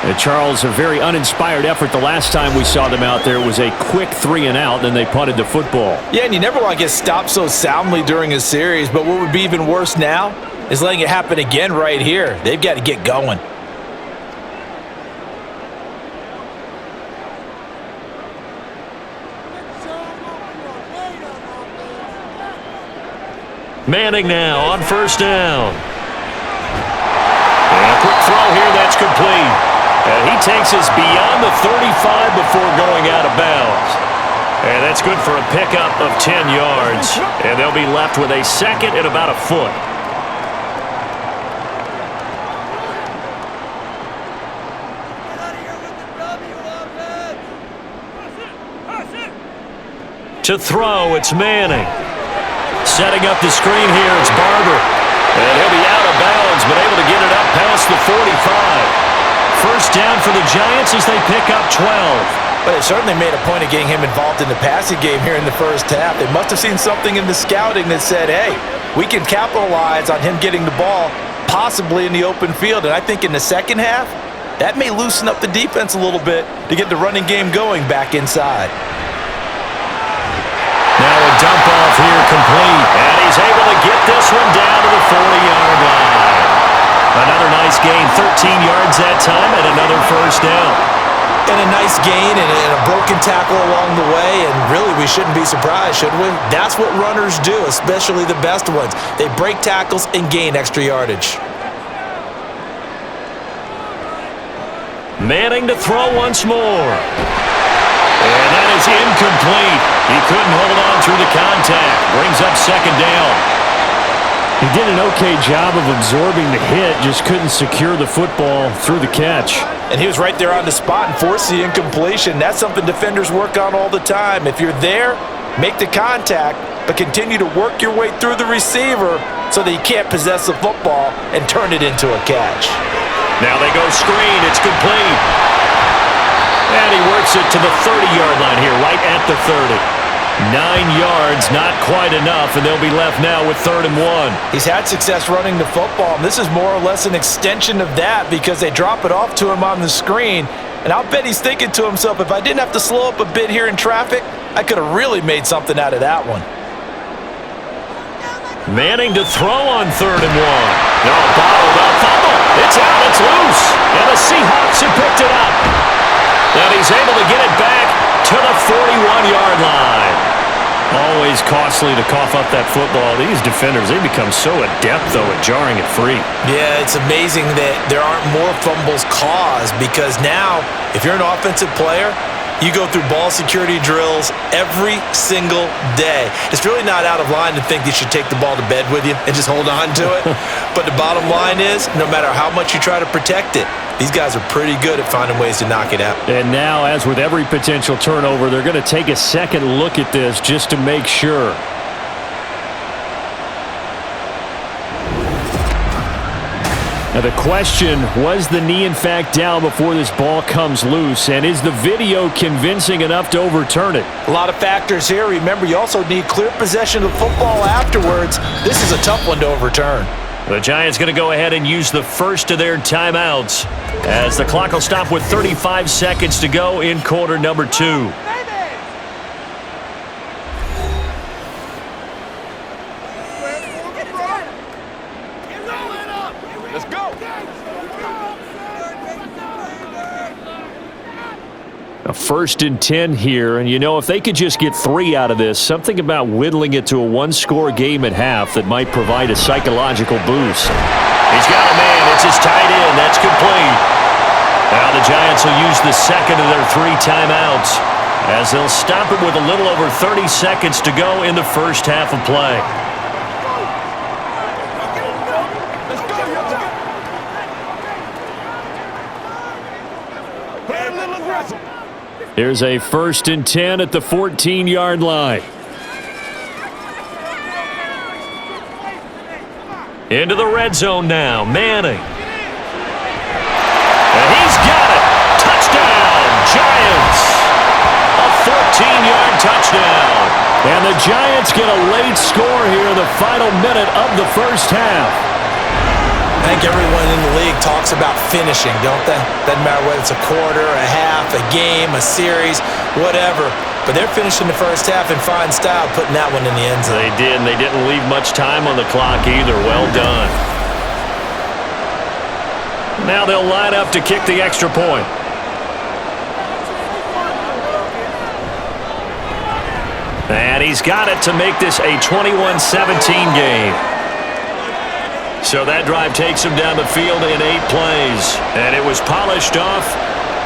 And Charles, a very uninspired effort the last time we saw them out there. It was a quick 3 and out, then they punted the football. Yeah, and you never want to get stopped so soundly during a series, but what would be even worse now is letting it happen again right here. They've got to get going. Manning now on 1st down. And a quick throw here, that's complete. And he takes us beyond the 35 before going out of bounds. And that's good for a pickup of 10 yards. And they'll be left with a 2nd and about a foot. To throw, it's Manning. Setting up the screen here, it's Barber. And he'll be out of bounds, but able to get it up past the 45. First down for the Giants as they pick up 12. But it certainly made a point of getting him involved in the passing game here in the first half. They must have seen something in the scouting that said, hey, we can capitalize on him getting the ball possibly in the open field. And I think in the second half, that may loosen up the defense a little bit to get the running game going back inside. Now a dump off here complete. And he's able to get this one down to the 40-yard line. Another nice gain, 13 yards that time, and another first down. And a nice gain and a broken tackle along the way, and really we shouldn't be surprised, should we? That's what runners do, especially the best ones. They break tackles and gain extra yardage. Manning to throw once more. And that is incomplete. He couldn't hold on through the contact. Brings up second down. He did an okay job of absorbing the hit, just couldn't secure the football through the catch. And he was right there on the spot and forced the incompletion. That's something defenders work on all the time. If you're there, make the contact, but continue to work your way through the receiver so that he can't possess the football and turn it into a catch. Now they go screen. It's complete. And he works it to the 30-yard line here, right at the 30. 9 yards, not quite enough, and they'll be left now with 3rd and 1. He's had success running the football, and this is more or less an extension of that because they drop it off to him on the screen. And I'll bet he's thinking to himself, if I didn't have to slow up a bit here in traffic, I could have really made something out of that one. Manning to throw on 3rd and 1. No, bottled up, fumble. It's out, it's loose. And the Seahawks have picked it up. And he's able to get it back to the 41-yard line. Always costly to cough up that football. These defenders, they become so adept, though, at jarring it free. Yeah, it's amazing that there aren't more fumbles caused because now, if you're an offensive player, you go through ball security drills every single day. It's really not out of line to think you should take the ball to bed with you and just hold on to it. But the bottom line is, no matter how much you try to protect it, these guys are pretty good at finding ways to knock it out. And now, as with every potential turnover, they're going to take a second look at this just to make sure. Now the question, was the knee in fact down before this ball comes loose? And is the video convincing enough to overturn it? A lot of factors here. Remember, you also need clear possession of football afterwards. This is a tough one to overturn. The Giants going to go ahead and use the first of their timeouts as the clock will stop with 35 seconds to go in quarter number 2. Let's go. A 1st and 10 here, and you know, if they could just get 3 out of this, something about whittling it to a one-score game at half that might provide a psychological boost. He's got a man. It's his tight end. That's complete. Now the Giants will use the second of their 3 timeouts as they'll stop it with a little over 30 seconds to go in the first half of play. Here's a 1st and 10 at the 14-yard line. Into the red zone now, Manning. And he's got it. Touchdown, Giants. A 14-yard touchdown. And the Giants get a late score here in the final minute of the first half. I think everyone in the league talks about finishing, don't they? Doesn't matter whether it's a quarter, a half, a game, a series, whatever. But they're finishing the first half in fine style, putting that one in the end zone. They did, and they didn't leave much time on the clock either. Well done. Now they'll line up to kick the extra point. And he's got it to make this a 21-17 game. So that drive takes him down the field in 8 plays. And it was polished off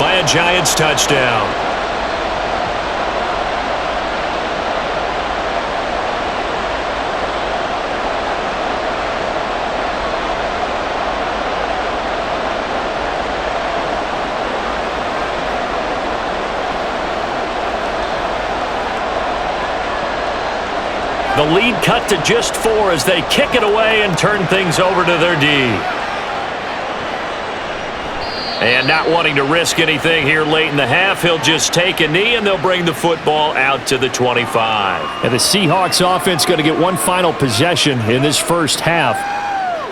by a Giants touchdown. The lead cut to just 4 as they kick it away and turn things over to their D. And not wanting to risk anything here late in the half, he'll just take a knee and they'll bring the football out to the 25. And the Seahawks offense going to get one final possession in this first half.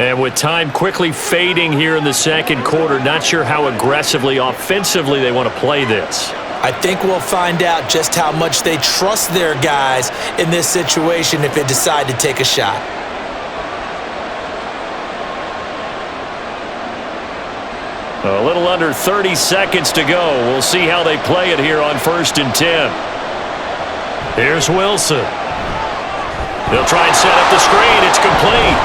And with time quickly fading here in the second quarter, not sure how aggressively, offensively they want to play this. I think we'll find out just how much they trust their guys in this situation if they decide to take a shot. A little under 30 seconds to go. We'll see how they play it here on 1st and 10. Here's Wilson. He'll try and set up the screen. It's complete.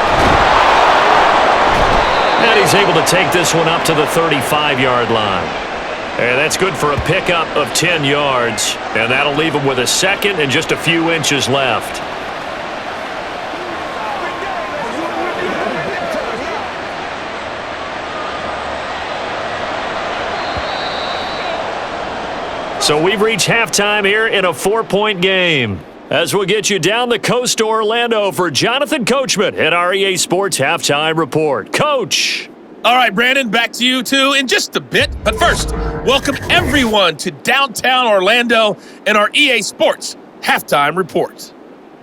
And he's able to take this one up to the 35-yard line. And that's good for a pickup of 10 yards. And that'll leave him with a second and just a few inches left. So we've reached halftime here in a 4-point game. As we'll get you down the coast to Orlando for Jonathan Coachman at our EA Sports Halftime Report. Coach! All right, Brandon, back to you two in just a bit. But first, welcome everyone to downtown Orlando and our EA Sports Halftime Report.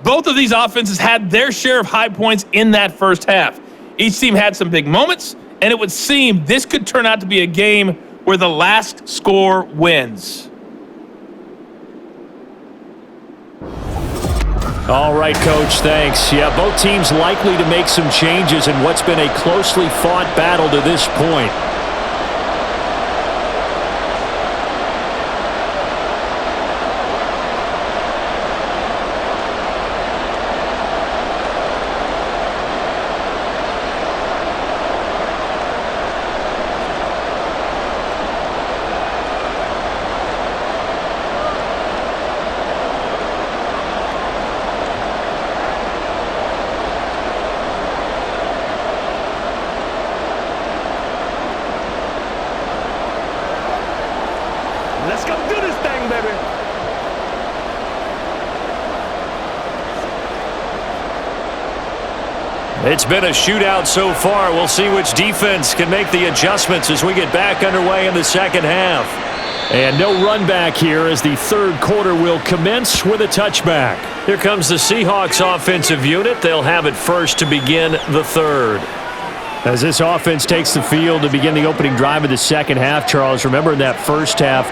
Both of these offenses had their share of high points in that first half. Each team had some big moments, and it would seem this could turn out to be a game where the last score wins. All right, Coach, thanks. Yeah, both teams likely to make some changes in what's been a closely fought battle to this point. Let's go do this thing, baby. It's been a shootout so far. We'll see which defense can make the adjustments as we get back underway in the second half. And no run back here as the third quarter will commence with a touchback. Here comes the Seahawks offensive unit. They'll have it first to begin the third. As this offense takes the field to begin the opening drive of the second half, Charles, remember in that first half,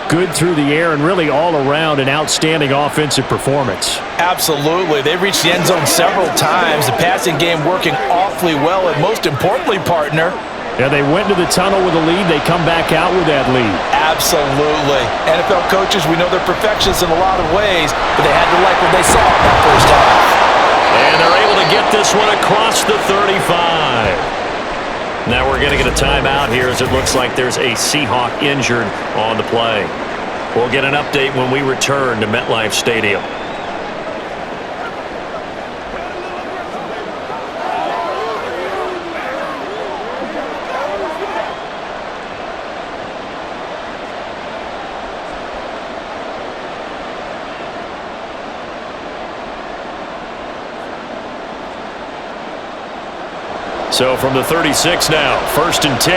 good through the air and really all around an outstanding offensive performance. Absolutely. They've reached the end zone several times. The passing game working awfully well, and most importantly, partner, yeah, they went to the tunnel with a lead. They come back out with that lead. Absolutely. NFL coaches, we know they're perfectionists in a lot of ways, but they had to like what they saw in that first half. And they're able to get this one across the 35. Now we're going to get a timeout here as it looks like there's a Seahawk injured on the play. We'll get an update when we return to MetLife Stadium. So from the 36 now, 1st and 10.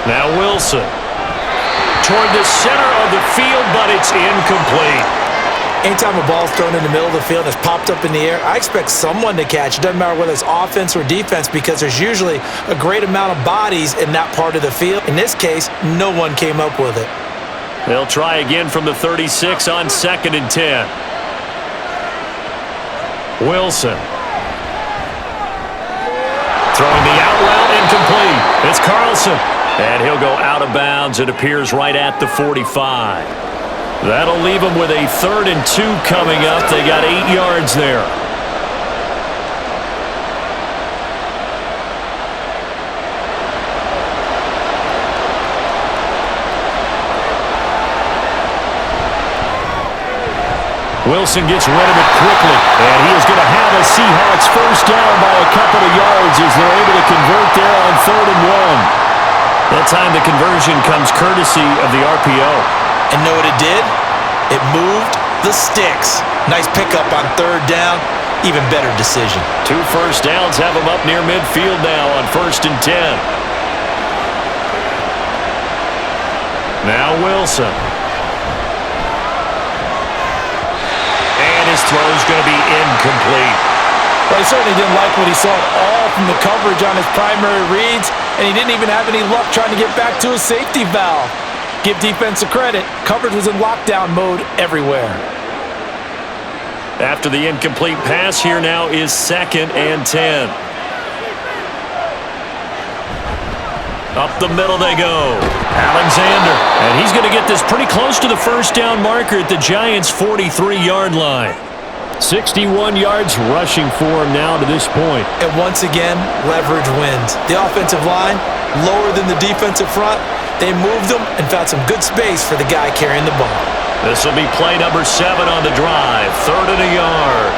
Now Wilson. Toward the center of the field, but it's incomplete. Anytime a ball's thrown in the middle of the field and it's popped up in the air, I expect someone to catch. It doesn't matter whether it's offense or defense because there's usually a great amount of bodies in that part of the field. In this case, no one came up with it. They'll try again from the 36 on 2nd and 10. Wilson. Throwing the out route incomplete. It's Carlson. And he'll go out of bounds. It appears right at the 45. That'll leave them with a 3rd and 2 coming up. They got 8 yards there. Wilson gets rid of it quickly, and he is going to have a Seahawks first down by a couple of yards as they're able to convert there on 3rd and 1. That time the conversion comes courtesy of the RPO. And know what it did? It moved the sticks. Nice pickup on third down. Even better decision. 2 first downs have him up near midfield now on 1st and 10. Now Wilson. And his throw's going to be incomplete. Well, he certainly didn't like what he saw at all from the coverage on his primary reads, and he didn't even have any luck trying to get back to his safety valve. Give defense a credit. Coverage was in lockdown mode everywhere. After the incomplete pass, here now is 2nd and 10. Up the middle they go. Alexander. And he's going to get this pretty close to the first down marker at the Giants' 43-yard line. 61 yards rushing for him now to this point. And once again, leverage wins. The offensive line, lower than the defensive front. They moved them and found some good space for the guy carrying the ball. This will be play number 7 on the drive. 3rd and a yard.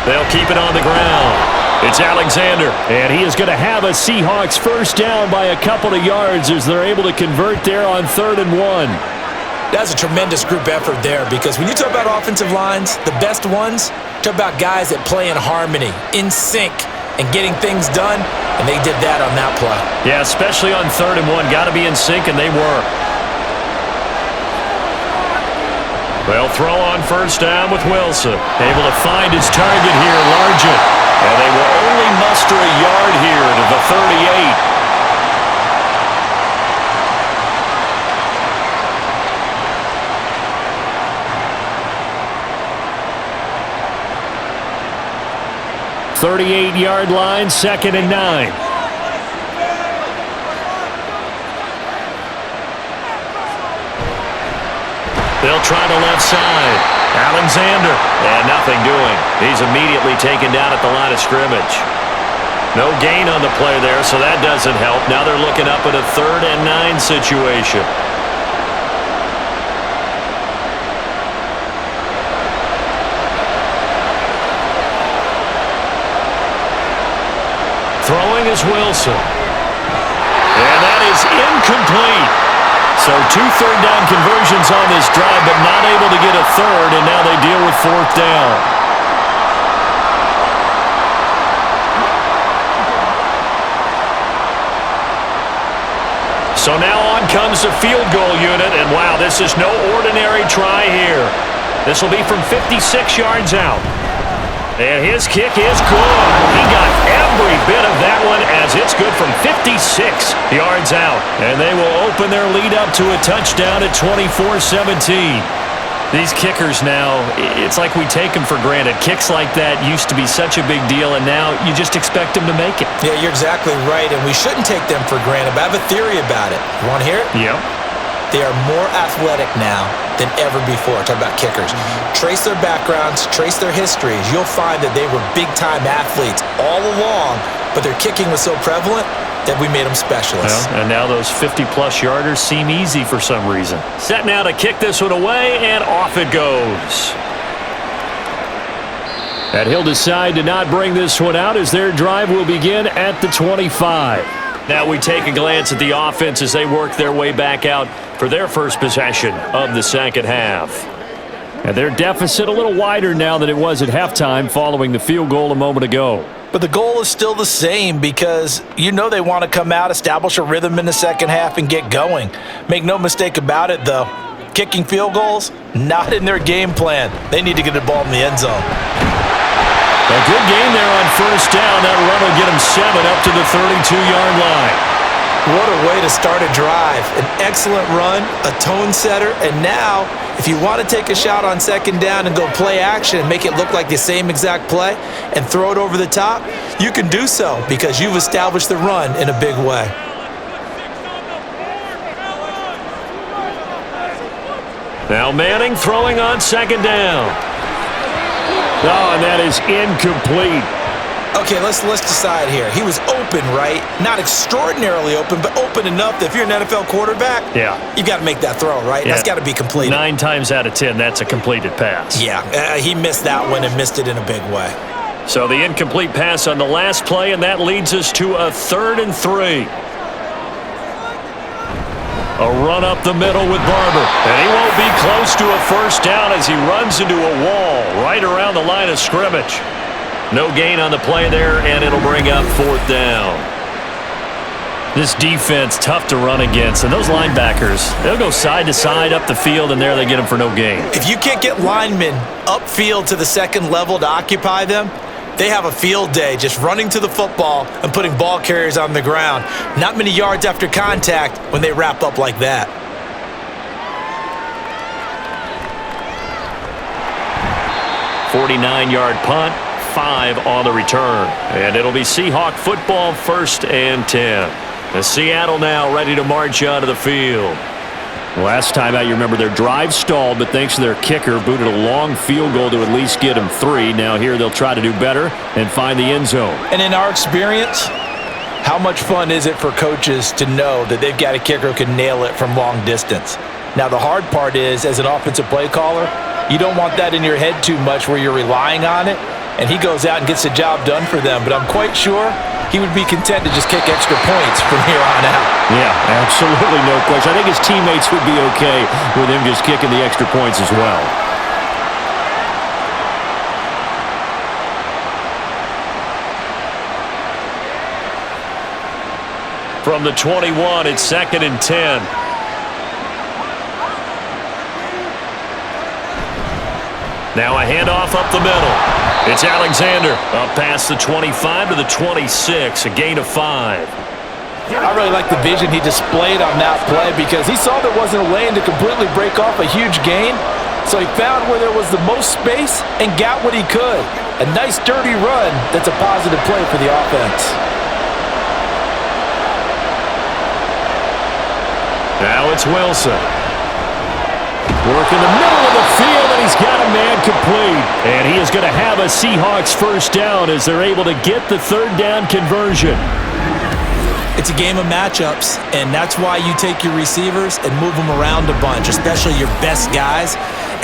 They'll keep it on the ground. It's Alexander. And he is going to have a Seahawks first down by a couple of yards as they're able to convert there on 3rd and 1. That's a tremendous group effort there, because when you talk about offensive lines, the best ones, talk about guys that play in harmony, in sync, and getting things done, and they did that on that play. Yeah, especially on 3rd and 1. Got to be in sync, and they were. They'll throw on first down with Wilson. Able to find his target here, Largent. And they will only muster a yard here to the 38. .38-yard line, 2nd and 9. They'll try the left side. Alexander. And nothing doing. He's immediately taken down at the line of scrimmage. No gain on the play there, so that doesn't help. Now they're looking up at a 3rd and 9 situation. Throwing is Wilson. And that is incomplete. So 2 third down conversions on this drive, but not able to get a 3rd, and now they deal with 4th down. So now on comes the field goal unit, and wow, this is no ordinary try here. This will be from 56 yards out. And his kick is good. He got every bit of that one as it's good from 56 yards out. And they will open their lead up to a touchdown at 24-17. These kickers now, it's like we take them for granted. Kicks like that used to be such a big deal, and now you just expect them to make it. Yeah, you're exactly right, and we shouldn't take them for granted, but I have a theory about it. You want to hear it? Yep. They are more athletic now than ever before. Talk about kickers. Trace their backgrounds, trace their histories. You'll find that they were big-time athletes all along, but their kicking was so prevalent that we made them specialists. Well, and now those 50-plus yarders seem easy for some reason. Set now to kick this one away, and off it goes. And he'll decide to not bring this one out as their drive will begin at the 25. Now we take a glance at the offense as they work their way back out for their first possession of the second half. And their deficit a little wider now than it was at halftime following the field goal a moment ago. But the goal is still the same, because you know they want to come out, establish a rhythm in the second half, and get going. Make no mistake about it, though. Kicking field goals, not in their game plan. They need to get the ball in the end zone. A good game there on first down. That run will get them 7 up to the 32-yard line. What a way to start a drive. An excellent run, a tone setter, and now, if you want to take a shot on second down and go play action and make it look like the same exact play and throw it over the top, you can do so because you've established the run in a big way. Now Manning throwing on second down. Oh, and that is incomplete. Okay, let's decide here. He was open, right? Not extraordinarily open, but open enough that if you're an NFL quarterback, you've got to make that throw, right? Yeah. That's got to be completed. 9 times out of 10, that's a completed pass. Yeah, he missed that one and missed it in a big way. So the incomplete pass on the last play, and that leads us to a 3rd and 3. A run up the middle with Barber. And he won't be close to a first down as he runs into a wall right around the line of scrimmage. No gain on the play there, and it'll bring up 4th down. This defense, tough to run against. And those linebackers, they'll go side to side up the field, and there they get them for no gain. If you can't get linemen upfield to the second level to occupy them, they have a field day just running to the football and putting ball carriers on the ground. Not many yards after contact when they wrap up like that. .49-yard punt, 5 on the return. And it'll be Seahawk football, 1st and 10. And Seattle now ready to march out of the field. Last time out, you remember their drive stalled, but thanks to their kicker, booted a long field goal to at least get them 3. Now here they'll try to do better and find the end zone. And in our experience, how much fun is it for coaches to know that they've got a kicker who can nail it from long distance? Now the hard part is, as an offensive play caller, you don't want that in your head too much where you're relying on it, and he goes out and gets the job done for them. But I'm quite sure he would be content to just kick extra points from here on out. Yeah, absolutely no question. I think his teammates would be okay with him just kicking the extra points as well. From the 21, it's 2nd and 10. Now a handoff up the middle. It's Alexander up past the 25 to the 26, a gain of 5. I really like the vision he displayed on that play because he saw there wasn't a lane to completely break off a huge gain. So he found where there was the most space and got what he could. A nice dirty run that's a positive play for the offense. Now it's Wilson. Work in the middle of the field, and he's got a man complete. And he is going to have a Seahawks first down as they're able to get the 3rd down conversion. It's a game of matchups, and that's why you take your receivers and move them around a bunch, especially your best guys.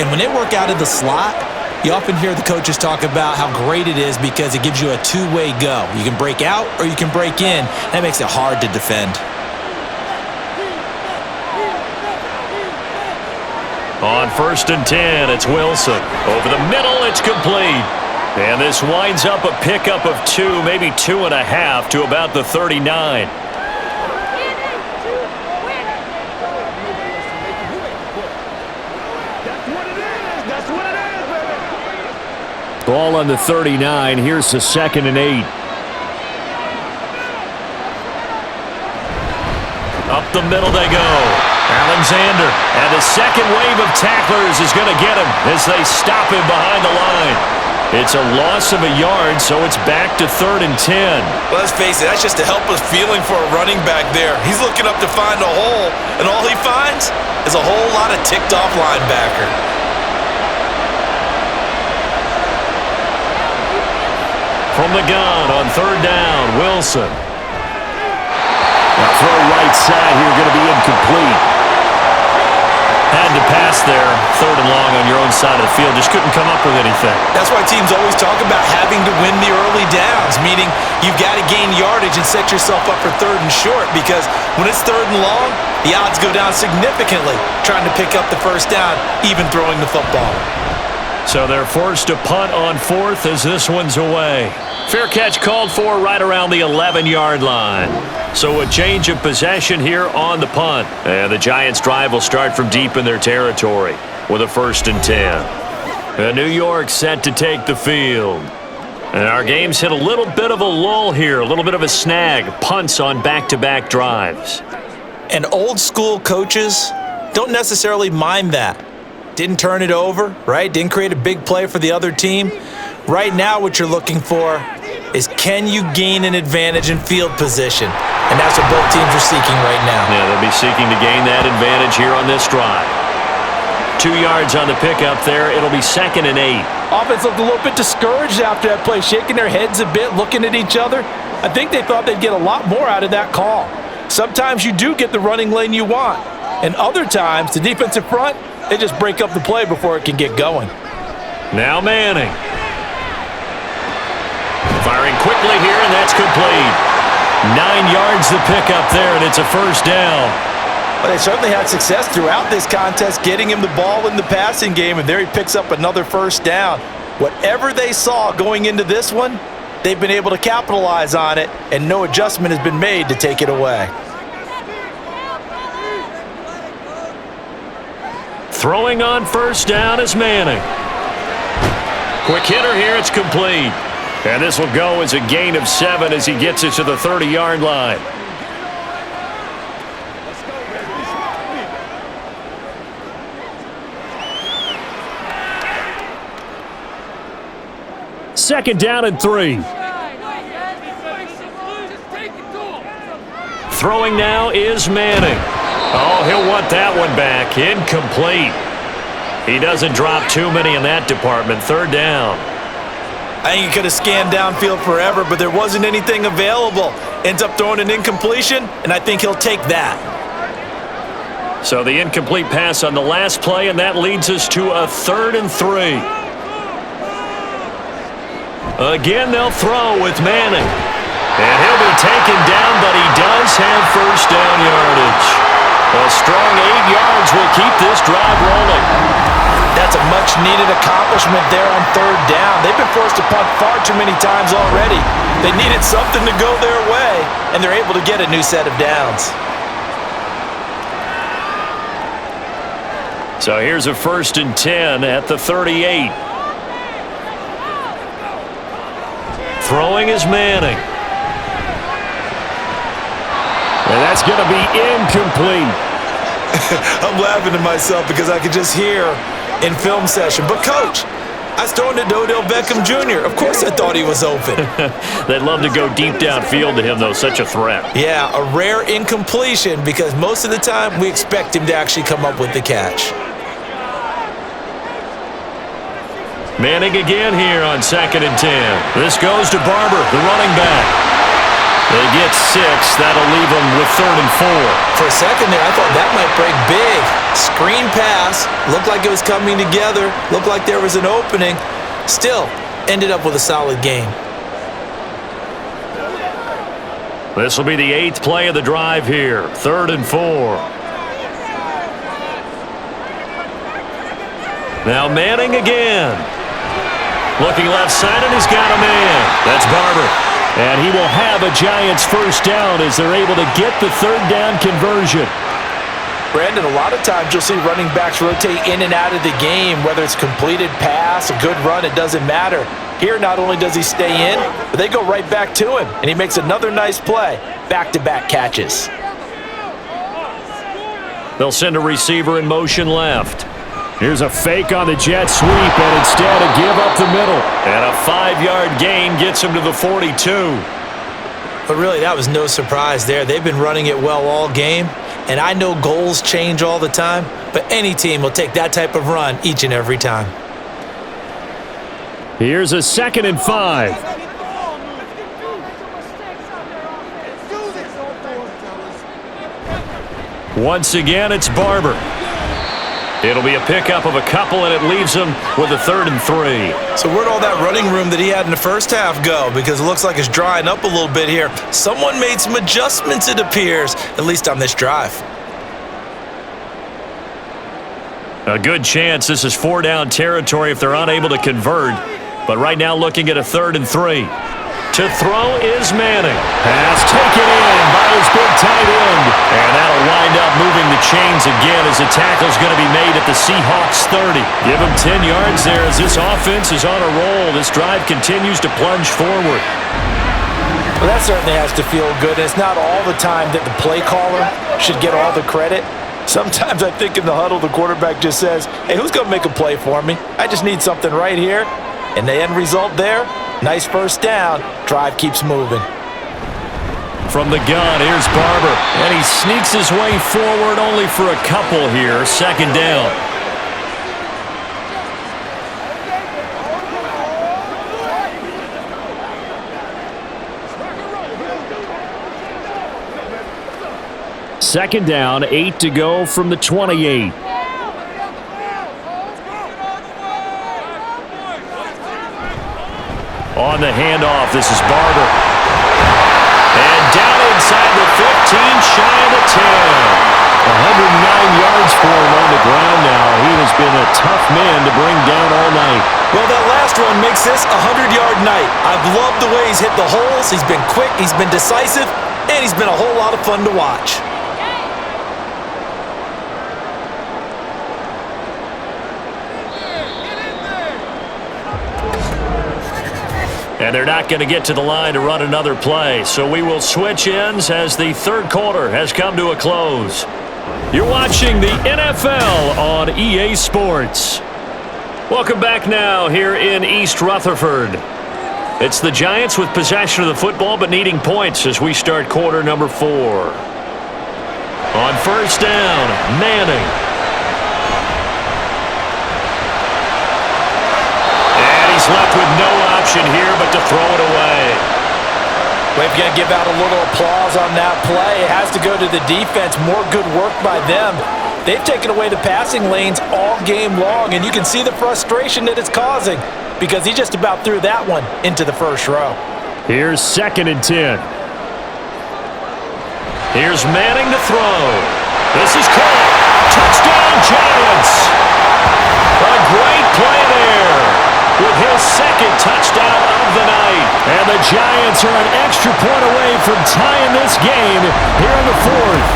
And when they work out of the slot, you often hear the coaches talk about how great it is because it gives you a two-way go. You can break out or you can break in. That makes it hard to defend. On 1st and 10, it's Wilson. Over the middle, it's complete. And this winds up a pickup of 2, maybe 2.5 to about the 39. Ball on the 39. Here's the 2nd and 8. Up the middle they go. Alexander, and the second wave of tacklers is going to get him as they stop him behind the line. It's a loss of a yard, so it's back to 3rd and 10. Well, let's face it, that's just a helpless feeling for a running back there. He's looking up to find a hole, and all he finds is a whole lot of ticked-off linebacker. From the gun on 3rd down, Wilson. Now throw right side here, going to be incomplete. Had to pass there, 3rd and long on your own side of the field. Just couldn't come up with anything. That's why teams always talk about having to win the early downs, meaning you've got to gain yardage and set yourself up for 3rd and short because when it's 3rd and long, the odds go down significantly trying to pick up the first down, even throwing the football. So they're forced to punt on 4th as this one's away. Fair catch called for right around the 11-yard line. So a change of possession here on the punt. And the Giants' drive will start from deep in their territory with a 1st and 10. And New York set to take the field. And our game's hit a little bit of a lull here, a little bit of a snag. Punts on back-to-back drives. And old-school coaches don't necessarily mind that. Didn't turn it over, right? Didn't create a big play for the other team. Right now what you're looking for is can you gain an advantage in field position? And that's what both teams are seeking right now. Yeah, they'll be seeking to gain that advantage here on this drive. 2 yards on the pickup there. It'll be 2nd and 8. Offense looked a little bit discouraged after that play, shaking their heads a bit, looking at each other. I think they thought they'd get a lot more out of that call. Sometimes you do get the running lane you want. And other times, the defensive front, they just break up the play before it can get going. Now Manning. Firing quickly here, and that's complete. 9 yards to pick up there, and it's a first down. Well, they certainly had success throughout this contest, getting him the ball in the passing game, and there he picks up another first down. Whatever they saw going into this one, they've been able to capitalize on it, and no adjustment has been made to take it away. Throwing on first down is Manning. Quick hitter here, it's complete. And this will go as a gain of 7 as he gets it to the 30-yard line. Second down and 3. Throwing now is Manning. Oh, he'll want that one back. Incomplete. He doesn't drop too many in that department. Third down. I think he could have scanned downfield forever, but there wasn't anything available. Ends up throwing an incompletion, and I think he'll take that. So the incomplete pass on the last play, and that leads us to a 3rd and 3. Again, they'll throw with Manning. And he'll be taken down, but he does have first down yardage. A strong 8 yards will keep this drive rolling. That's a much-needed accomplishment there on 3rd down. They've been forced to punt far too many times already. They needed something to go their way, and they're able to get a new set of downs. So here's a 1st and 10 at the 38. Throwing is Manning. And that's going to be incomplete. I'm laughing to myself because I could just hear in film session. But, Coach, I was throwing to Odell Beckham Jr. Of course I thought he was open. They'd love to go deep downfield to him, though. Such a threat. Yeah, a rare incompletion because most of the time we expect him to actually come up with the catch. Manning again here on 2nd and 10. This goes to Barber, the running back. They get 6. That'll leave them with 3rd and 4. For a second there, I thought that might break big. Screen pass. Looked like it was coming together. Looked like there was an opening. Still, ended up with a solid game. This will be the 8th play of the drive here. 3rd and 4. Now Manning again. Looking left side, and he's got a man. That's Barber. And he will have a Giants first down as they're able to get the 3rd down conversion. Brandon, a lot of times you'll see running backs rotate in and out of the game, whether it's completed pass, a good run, it doesn't matter. Here, not only does he stay in, but they go right back to him, and he makes another nice play. Back-to-back catches. They'll send a receiver in motion left. Here's a fake on the jet sweep, and instead a give up the middle. And a 5-yard gain gets him to the 42. But really, that was no surprise there. They've been running it well all game, and I know goals change all the time, but any team will take that type of run each and every time. Here's a 2nd and 5. Once again, it's Barber. It'll be a pickup of a couple, and it leaves him with a 3rd and 3. So where'd all that running room that he had in the first half go? Because it looks like it's drying up a little bit here. Someone made some adjustments, it appears, at least on this drive. A good chance this is 4-down territory if they're unable to convert. But right now looking at a 3rd and 3. To throw is Manning. Pass taken in by his big tight end. And that'll wind up moving the chains again as the tackle's going to be made at the Seahawks 30. Give him 10 yards there as this offense is on a roll. This drive continues to plunge forward. Well, that certainly has to feel good. It's not all the time that the play caller should get all the credit. Sometimes I think in the huddle, the quarterback just says, hey, who's going to make a play for me? I just need something right here. And the end result there, nice first down. Drive keeps moving. From the gun, here's Barber. And he sneaks his way forward only for a couple here. 2nd down. Second down, 8 to go from the 28. On the handoff, this is Barber. And down inside the 15, shy of the 10. 109 yards for him on the ground now. He has been a tough man to bring down all night. Well, that last run makes this a 100-yard night. I've loved the way he's hit the holes. He's been quick, he's been decisive, and he's been a whole lot of fun to watch. And they're not going to get to the line to run another play. So we will switch ends as the third quarter has come to a close. You're watching the NFL on EA Sports. Welcome back now here in East Rutherford. It's the Giants with possession of the football but needing points as we start quarter number 4. On first down, Manning. He's left with no option here but to throw it away. We've got to give out a little applause on that play. It has to go to the defense. More good work by them. They've taken away the passing lanes all game long, and you can see the frustration that it's causing because he just about threw that one into the first row. Here's 2nd and 10. Here's Manning to throw. This is caught. Touchdown, Giants. A great play there with his 2nd touchdown of the night. And the Giants are an extra point away from tying this game here in the 4th.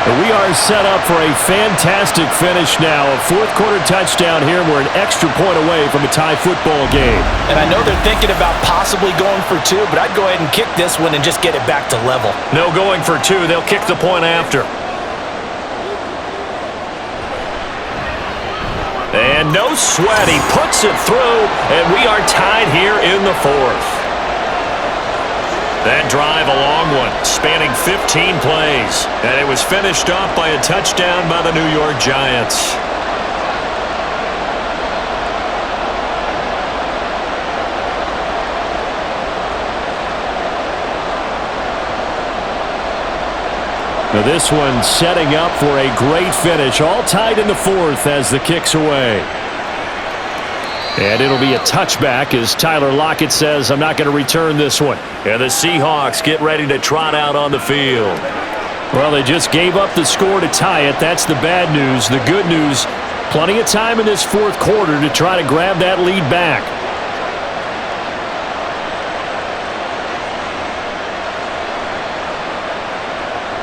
And we are set up for a fantastic finish now. A 4th quarter touchdown here. We're an extra point away from a tie football game. And I know they're thinking about possibly going for 2, but I'd go ahead and kick this one and just get it back to level. No going for 2. They'll kick the point after. And no sweat, he puts it through, and we are tied here in the 4th. That drive, a long one, spanning 15 plays, and it was finished off by a touchdown by the New York Giants. Now this one setting up for a great finish. All tied in the 4th as the kick's away. And it'll be a touchback as Tyler Lockett says, I'm not going to return this one. And the Seahawks get ready to trot out on the field. Well, they just gave up the score to tie it. That's the bad news. The good news, plenty of time in this 4th quarter to try to grab that lead back.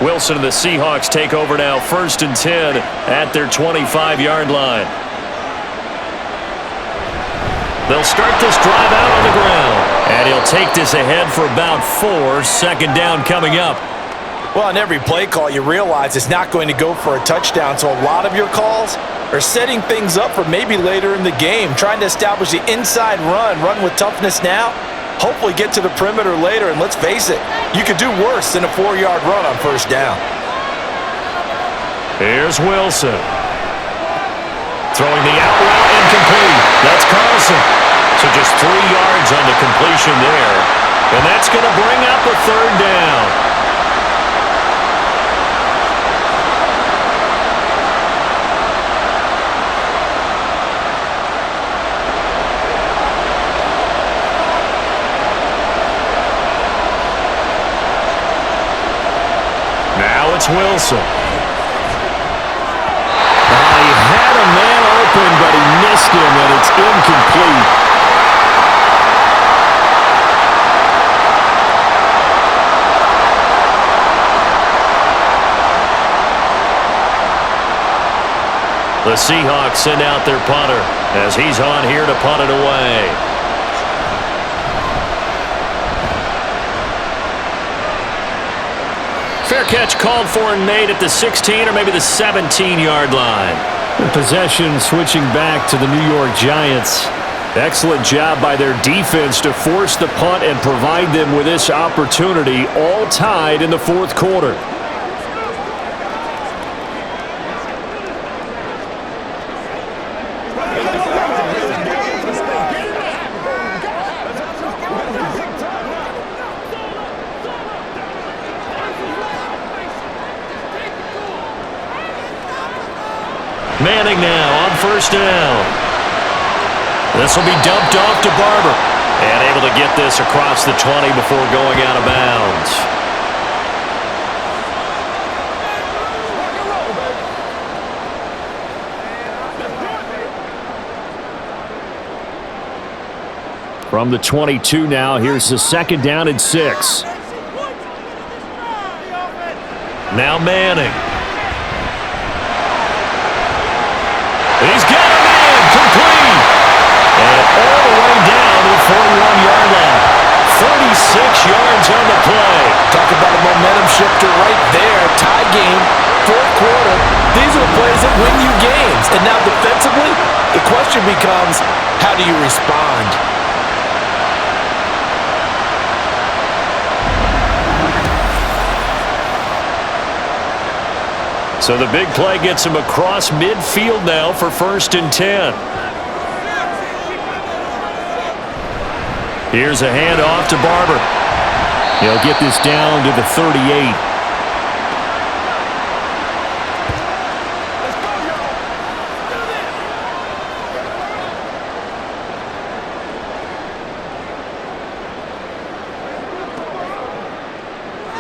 Wilson and the Seahawks take over now, 1st and 10 at their 25-yard line. They'll start this drive out on the ground, and he'll take this ahead for about 4. 2nd down coming up. Well, on every play call, you realize it's not going to go for a touchdown, so a lot of your calls are setting things up for maybe later in the game, trying to establish the inside run with toughness now, hopefully get to the perimeter later, and let's face it, you could do worse than a 4-yard run on 1st down. Here's Wilson. Throwing the out route incomplete. That's Carlson. So just 3 yards on the completion there. And that's going to bring up a 3rd down. Now it's Wilson. He had a man open, but he missed him, and it's incomplete. The Seahawks send out their punter as he's on here to punt it away. Fair catch called for and made at the 16 or maybe the 17-yard line. Possession switching back to the New York Giants. Excellent job by their defense to force the punt and provide them with this opportunity, all tied in the 4th quarter. Manning now on 1st down. This will be dumped off to Barber. And able to get this across the 20 before going out of bounds. From the 22 now, here's the 2nd down and 6. Now Manning. He's got a man, complete. And all the way down to the 41-yard line. 36 yards on the play. Talk about a momentum shifter right there. Tie game, 4th quarter. These are the plays that win you games. And now defensively, the question becomes, how do you respond? So the big play gets him across midfield now for 1st and 10. Here's a handoff to Barber. He'll get this down to the 38.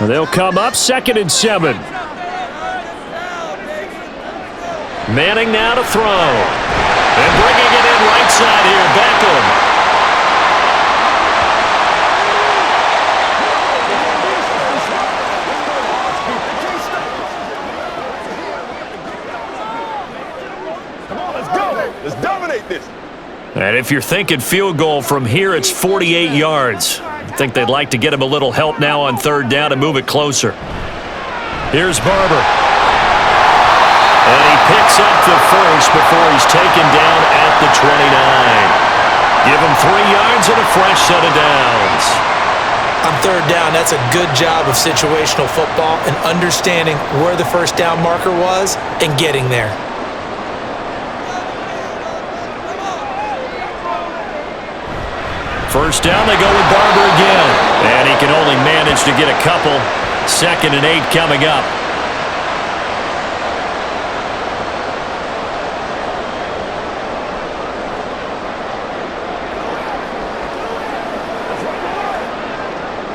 They'll come up 2nd and 7. Manning now to throw. And bringing it in right side here, Beckham. Let's dominate this. And if you're thinking field goal from here, it's 48 yards. I think they'd like to get him a little help now on 3rd down and move it closer. Here's Barber. And he picks up the first before he's taken down at the 29. Give him 3 yards and a fresh set of downs. On 3rd down, that's a good job of situational football and understanding where the 1st down marker was and getting there. First down, they go with Barber again. And he can only manage to get a couple. 2nd and 8 coming up.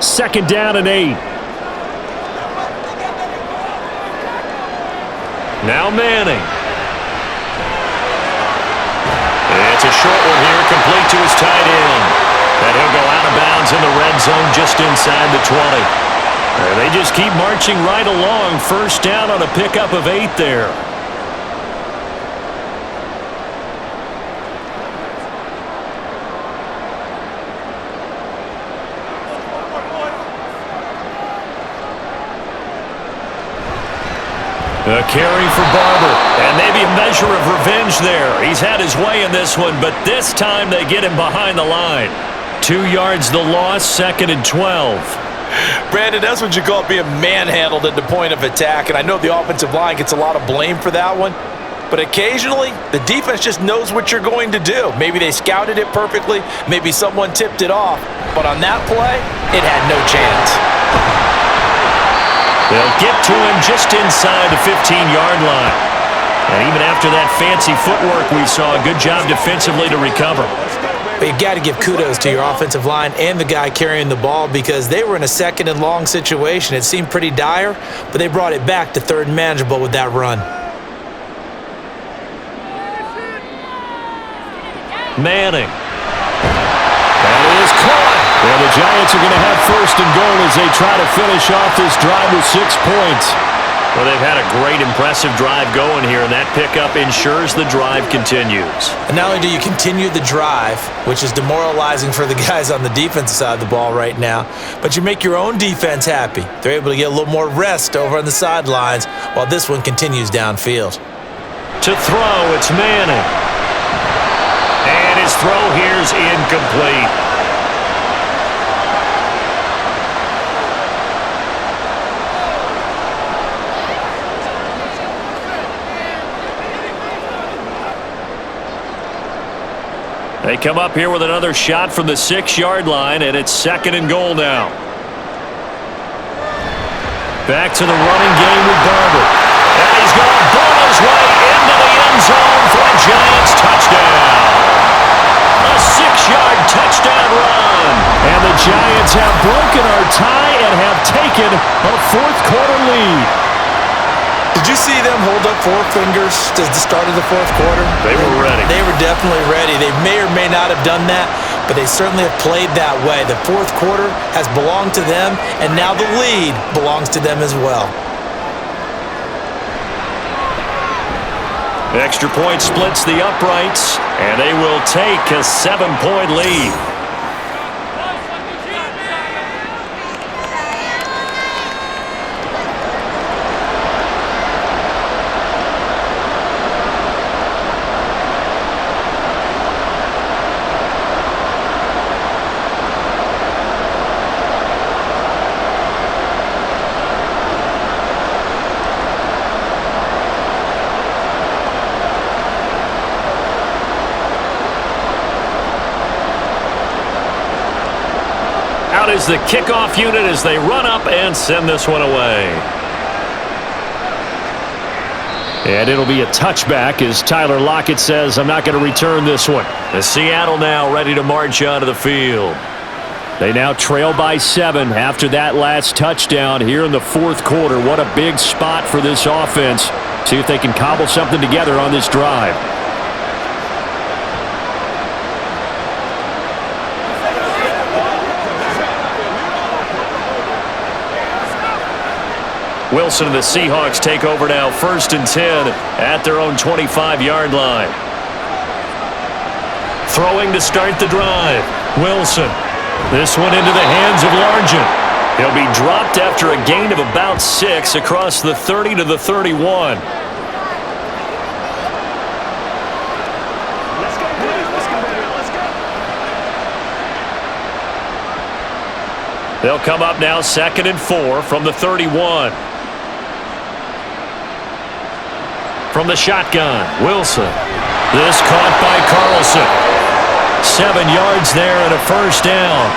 Second down and 8. Now Manning. It's a short one here, complete to his tight end. And he'll go out of bounds in the red zone just inside the 20. They just keep marching right along. First down on a pickup of 8 there. A carry for Barber, and maybe a measure of revenge there. He's had his way in this one, but this time they get him behind the line. 2 yards the loss, 2nd and 12. Brandon, that's what you call being manhandled at the point of attack, and I know the offensive line gets a lot of blame for that one, but occasionally the defense just knows what you're going to do. Maybe they scouted it perfectly, maybe someone tipped it off, but on that play, it had no chance. They'll get to him just inside the 15-yard line. And even after that fancy footwork we saw, a good job defensively to recover. But you've got to give kudos to your offensive line and the guy carrying the ball because they were in a 2nd and long situation. It seemed pretty dire, but they brought it back to 3rd and manageable with that run. Manning. That is caught. Well, the Giants are going to have 1st and goal as they try to finish off this drive with 6 points. Well, they've had a great, impressive drive going here, and that pickup ensures the drive continues. And not only do you continue the drive, which is demoralizing for the guys on the defensive side of the ball right now, but you make your own defense happy. They're able to get a little more rest over on the sidelines while this one continues downfield. To throw, it's Manning. And his throw here's incomplete. They come up here with another shot from the 6-yard line, and it's 2nd and goal now. Back to the running game with Barber. And he's going to ball his way into the end zone for a Giants touchdown. A 6-yard touchdown run. And the Giants have broken our tie and have taken a 4th quarter lead. Did you see them hold up 4 fingers at the start of the 4th quarter? They were ready. They were definitely ready. They may or may not have done that, but they certainly have played that way. The fourth quarter has belonged to them, and now the lead belongs to them as well. Extra point splits the uprights, and they will take a 7-point lead. Out is the kickoff unit as they run up and send this one away. And it'll be a touchback as Tyler Lockett says, I'm not going to return this one. The Seattle now ready to march onto the field. They now trail by 7 after that last touchdown here in the fourth quarter. What a big spot for this offense. See if they can cobble something together on this drive. Wilson and the Seahawks take over now, 1st and 10 at their own 25-yard line. Throwing to start the drive. Wilson. This one into the hands of Largent. He'll be dropped after a gain of about 6 across the 30 to the 31. Let's go, baby. Let's go. They'll come up now 2nd and 4 from the 31. From the shotgun, Wilson. This caught by Carlson. 7 yards there and a 1st down.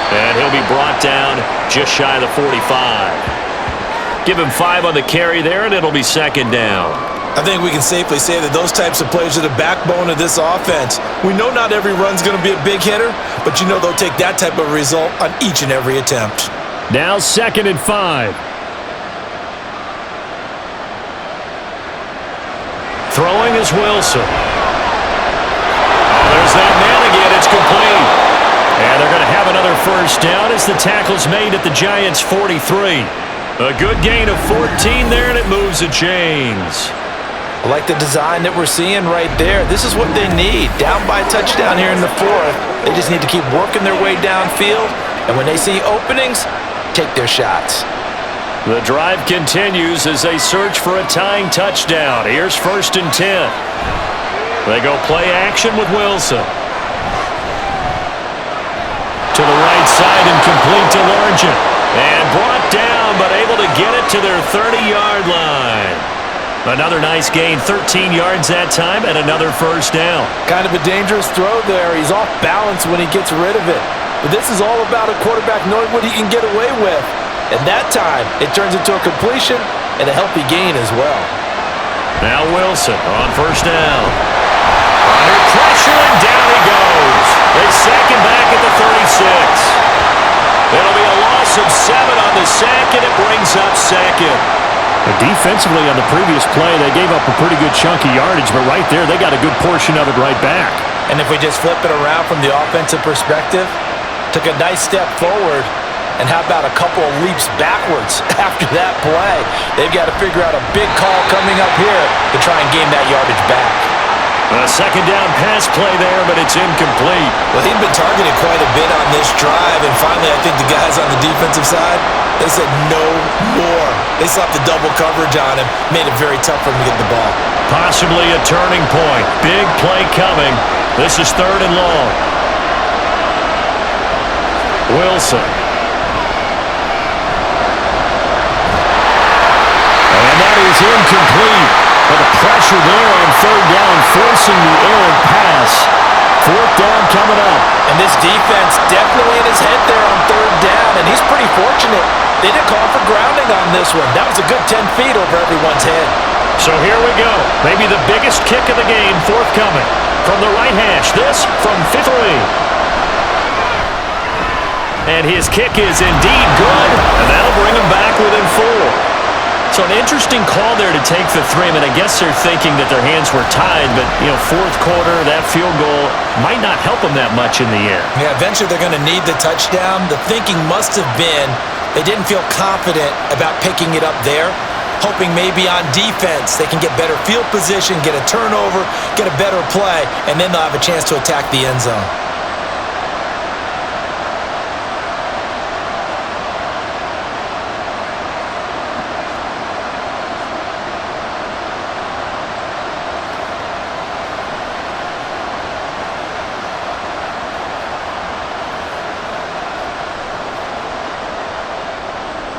And he'll be brought down just shy of the 45. Give him 5 on the carry there, and it'll be 2nd down. I think we can safely say that those types of plays are the backbone of this offense. We know not every run's going to be a big hitter, but you know they'll take that type of result on each and every attempt. Now 2nd and 5. Throwing is Wilson. Oh, there's that man again. It's complete. And they're going to have another 1st down as the tackle's made at the Giants' 43. A good gain of 14 there, and it moves the chains. I like the design that we're seeing right there. This is what they need. Down by a touchdown here in the 4th. They just need to keep working their way downfield. And when they see openings, take their shots. The drive continues as they search for a tying touchdown. Here's 1st and 10. They go play action with Wilson. To the right side and complete to Largent. And brought down, but able to get it to their 30-yard line. Another nice gain, 13 yards that time, and another 1st down. Kind of a dangerous throw there. He's off balance when he gets rid of it. But this is all about a quarterback knowing what he can get away with. And that time, it turns into a completion and a healthy gain as well. Now Wilson on 1st down. Under pressure, and down he goes. They sack him back at the 36. It'll be a loss of 7 on the sack, and it brings up 2nd. Defensively on the previous play, they gave up a pretty good chunk of yardage, but right there, they got a good portion of it right back. And if we just flip it around from the offensive perspective, took a nice step forward, and how about a couple of leaps backwards after that play? They've got to figure out a big call coming up here to try and gain that yardage back. A 2nd down pass play there, but it's incomplete. Well, he'd been targeted quite a bit on this drive, and finally I think the guys on the defensive side, they said no more. They slapped the double coverage on him, made it very tough for him to get the ball. Possibly a turning point. Big play coming. This is 3rd and long. Wilson. And that is incomplete. But the pressure there on 3rd down, forcing the errant pass. 4th down coming up. And this defense definitely in his head there on 3rd down. and he's pretty fortunate. They didn't call for grounding on this one. That was a good 10 feet over everyone's head. So here we go. Maybe the biggest kick of the game forthcoming. From the right hash, this from 53. And his kick is indeed good, and that'll bring him back within 4. So an interesting call there to take the 3. I mean, I guess they're thinking that their hands were tied, but, fourth quarter, that field goal might not help them that much in the air. Yeah, eventually they're going to need the touchdown. The thinking must have been they didn't feel confident about picking it up there, hoping maybe on defense they can get better field position, get a turnover, get a better play, and then they'll have a chance to attack the end zone.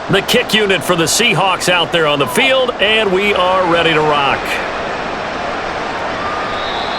The kick unit for the Seahawks out there on the field, and we are ready to rock.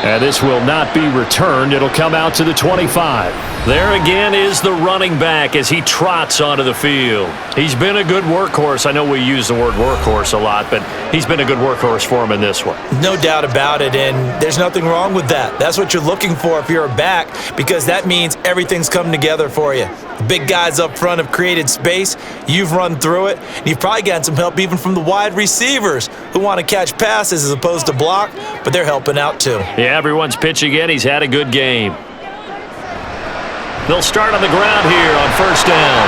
And this will not be returned. It'll come out to the 25. There again is the running back as he trots onto the field. He's been a good workhorse. I know we use the word workhorse a lot, but he's been a good workhorse for him in this one. No doubt about it, and there's nothing wrong with that. That's what you're looking for if you're a back, because that means everything's come together for you. The big guys up front have created space. You've run through it. And you've probably gotten some help even from the wide receivers who want to catch passes as opposed to block, but they're helping out too. Yeah, everyone's pitching in. He's had a good game. They'll start on the ground here on first down.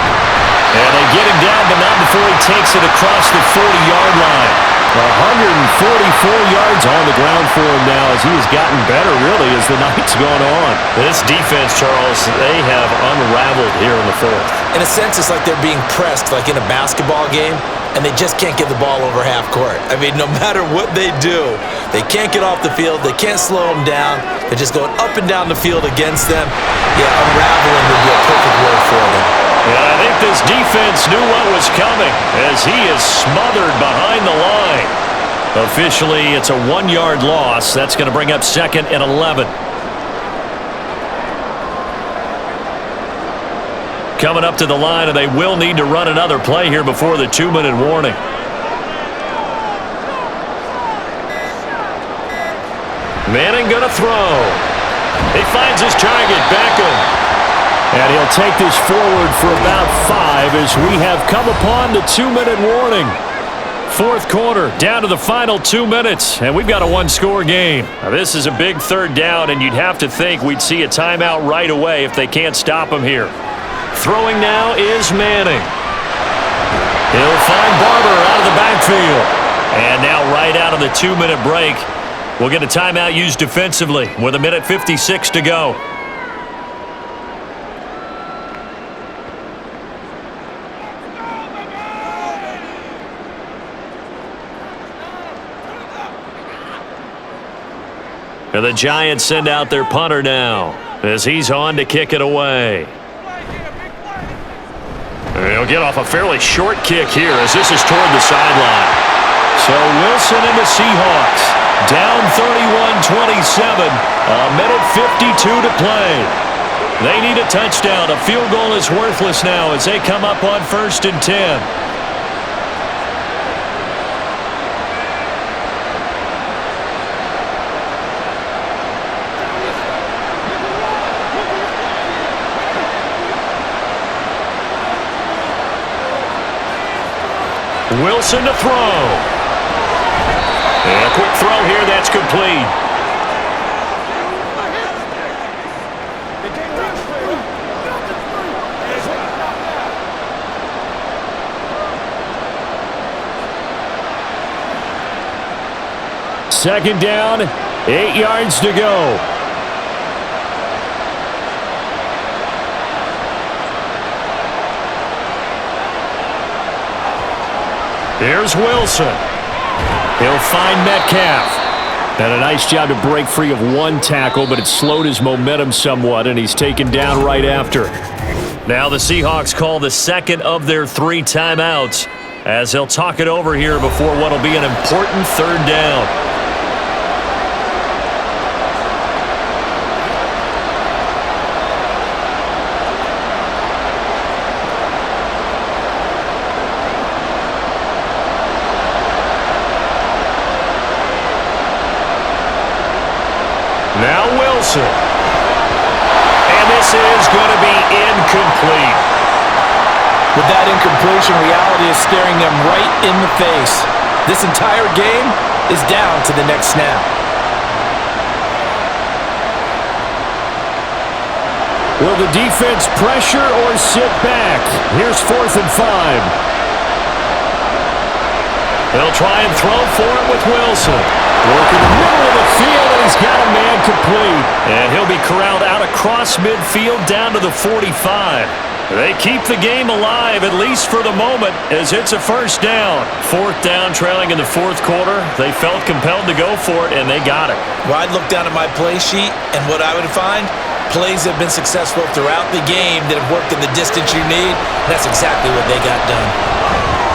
And they get him down, but not before he takes it across the 40-yard line. 144 yards on the ground for him now as he has gotten better, really, as the night's gone on. This defense, Charles, they have unraveled here in the fourth. In a sense, it's like they're being pressed, like in a basketball game, and they just can't get the ball over half court. I mean, no matter what they do, they can't get off the field. They can't slow them down. They're just going up and down the field against them. Yeah, unraveling would be a perfect word for them. And I think this defense knew what was coming as he is smothered behind the line. Officially, it's a 1-yard loss. That's going to bring up 2nd and 11. Coming up to the line, and they will need to run another play here before the 2-minute warning. Manning going to throw. He finds his target, Beckham. And he'll take this forward for about 5 as we have come upon the 2-minute warning. Fourth quarter, down to the final 2 minutes, and we've got a 1-score game. Now, this is a big third down, and you'd have to think we'd see a timeout right away if they can't stop him here. Throwing now is Manning. He'll find Barber out of the backfield. And now right out of the 2-minute break, we'll get a timeout used defensively with 1:56 to go. And the Giants send out their punter now as he's on to kick it away. He'll get off a fairly short kick here as this is toward the sideline. So Wilson and the Seahawks down 31-27, 1:52 to play. They need a touchdown. A field goal is worthless now as they come up on 1st and 10. Wilson to throw. And a quick throw here, that's complete. Second down, 8 yards to go. Here's Wilson. He'll find Metcalf. And a nice job to break free of one tackle, but it slowed his momentum somewhat, and he's taken down right after. Now the Seahawks call the second of their 3 timeouts as they'll talk it over here before what will be an important third down. Wilson. And this is going to be incomplete. With that incompletion, reality is staring them right in the face. This entire game is down to the next snap. Will the defense pressure or sit back? Here's 4th and 5. They'll try and throw for it with Wilson. Working the middle of the field, and he's got a man complete. And he'll be corralled out across midfield down to the 45. They keep the game alive, at least for the moment, as it's a first down. 4th down, trailing in the 4th quarter. They felt compelled to go for it, and they got it. Well, I'd look down at my play sheet, and what I would find, plays have been successful throughout the game that have worked in the distance you need. That's exactly what they got done.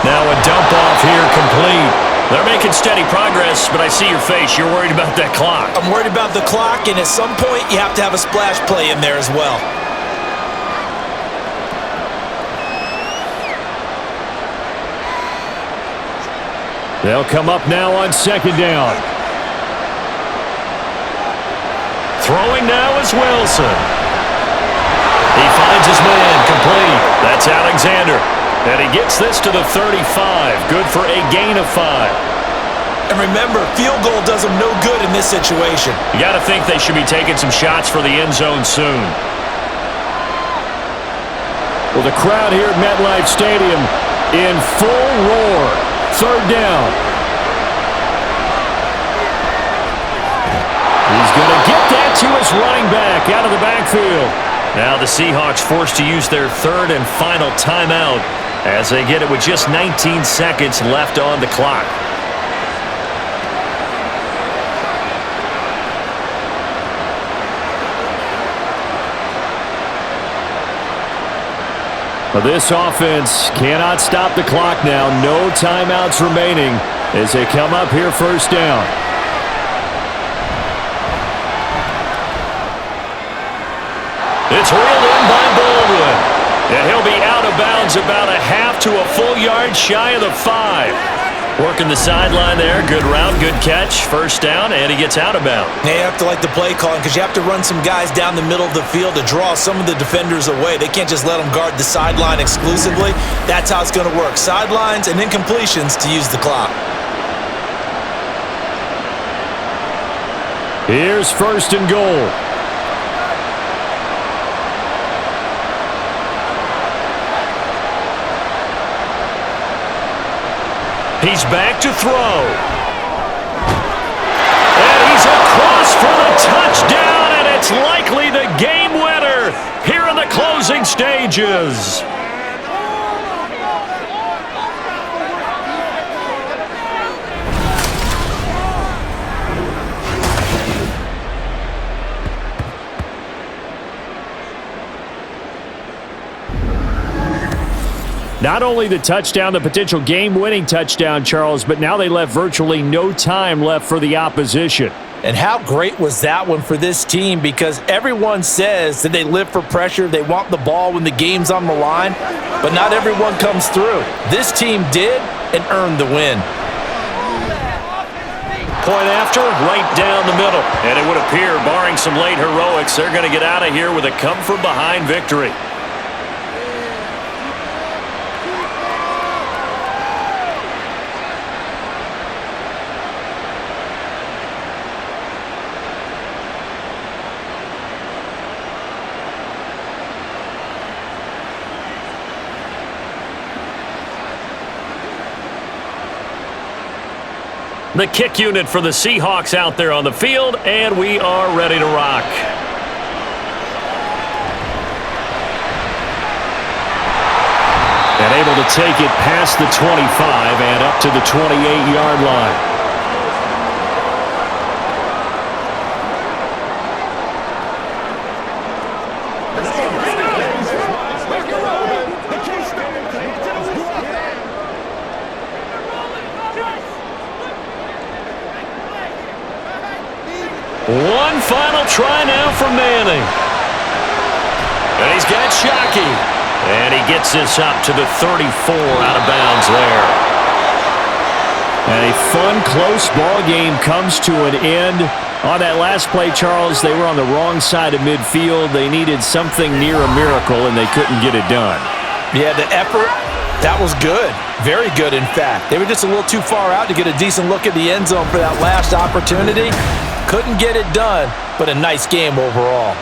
Now a dump off here, complete. They're making steady progress, but I see your face. You're worried about that clock. I'm worried about the clock, and at some point, you have to have a splash play in there as well. They'll come up now on 2nd down. Throwing now is Wilson. He finds his man, complete. That's Alexander. And he gets this to the 35. Good for a gain of 5. And remember, field goal does them no good in this situation. You got to think they should be taking some shots for the end zone soon. Well, the crowd here at MetLife Stadium in full roar. 3rd down. He's going to get that to his running back out of the backfield. Now the Seahawks forced to use their 3rd and final timeout as they get it with just 19 seconds left on the clock. This offense cannot stop the clock now. No timeouts remaining as they come up here 1st down. It's reeled in by Baldwin. And he'll be out of bounds about a half to a full yard shy of the 5. Working the sideline there. Good route, good catch. 1st down, and he gets out of bounds. They have to like the play calling because you have to run some guys down the middle of the field to draw some of the defenders away. They can't just let them guard the sideline exclusively. That's how it's going to work. Sidelines and incompletions to use the clock. Here's 1st and goal. He's back to throw. And he's across for the touchdown, and it's likely the game winner here in the closing stages. Not only the touchdown, the potential game-winning touchdown, Charles, but now they left virtually no time left for the opposition. And how great was that one for this team? Because everyone says that they live for pressure, they want the ball when the game's on the line, but not everyone comes through. This team did and earned the win. Point after, right down the middle. And it would appear, barring some late heroics, they're going to get out of here with a come-from-behind victory. The kick unit for the Seahawks out there on the field, and we are ready to rock. And able to take it past the 25 and up to the 28-yard line. One final try now for Manning. And he's got Shockey. And he gets this up to the 34 out of bounds there. And a fun, close ball game comes to an end. On that last play, Charles, they were on the wrong side of midfield. They needed something near a miracle, and they couldn't get it done. Yeah, the effort, that was good. Very good, in fact. They were just a little too far out to get a decent look at the end zone for that last opportunity. Couldn't get it done, but a nice game overall.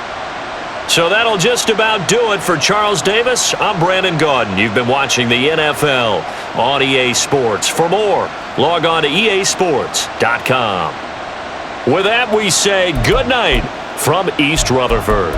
So that'll just about do it for Charles Davis. I'm Brandon Gaudin. You've been watching the NFL on EA Sports. For more, log on to easports.com. With that, we say good night from East Rutherford.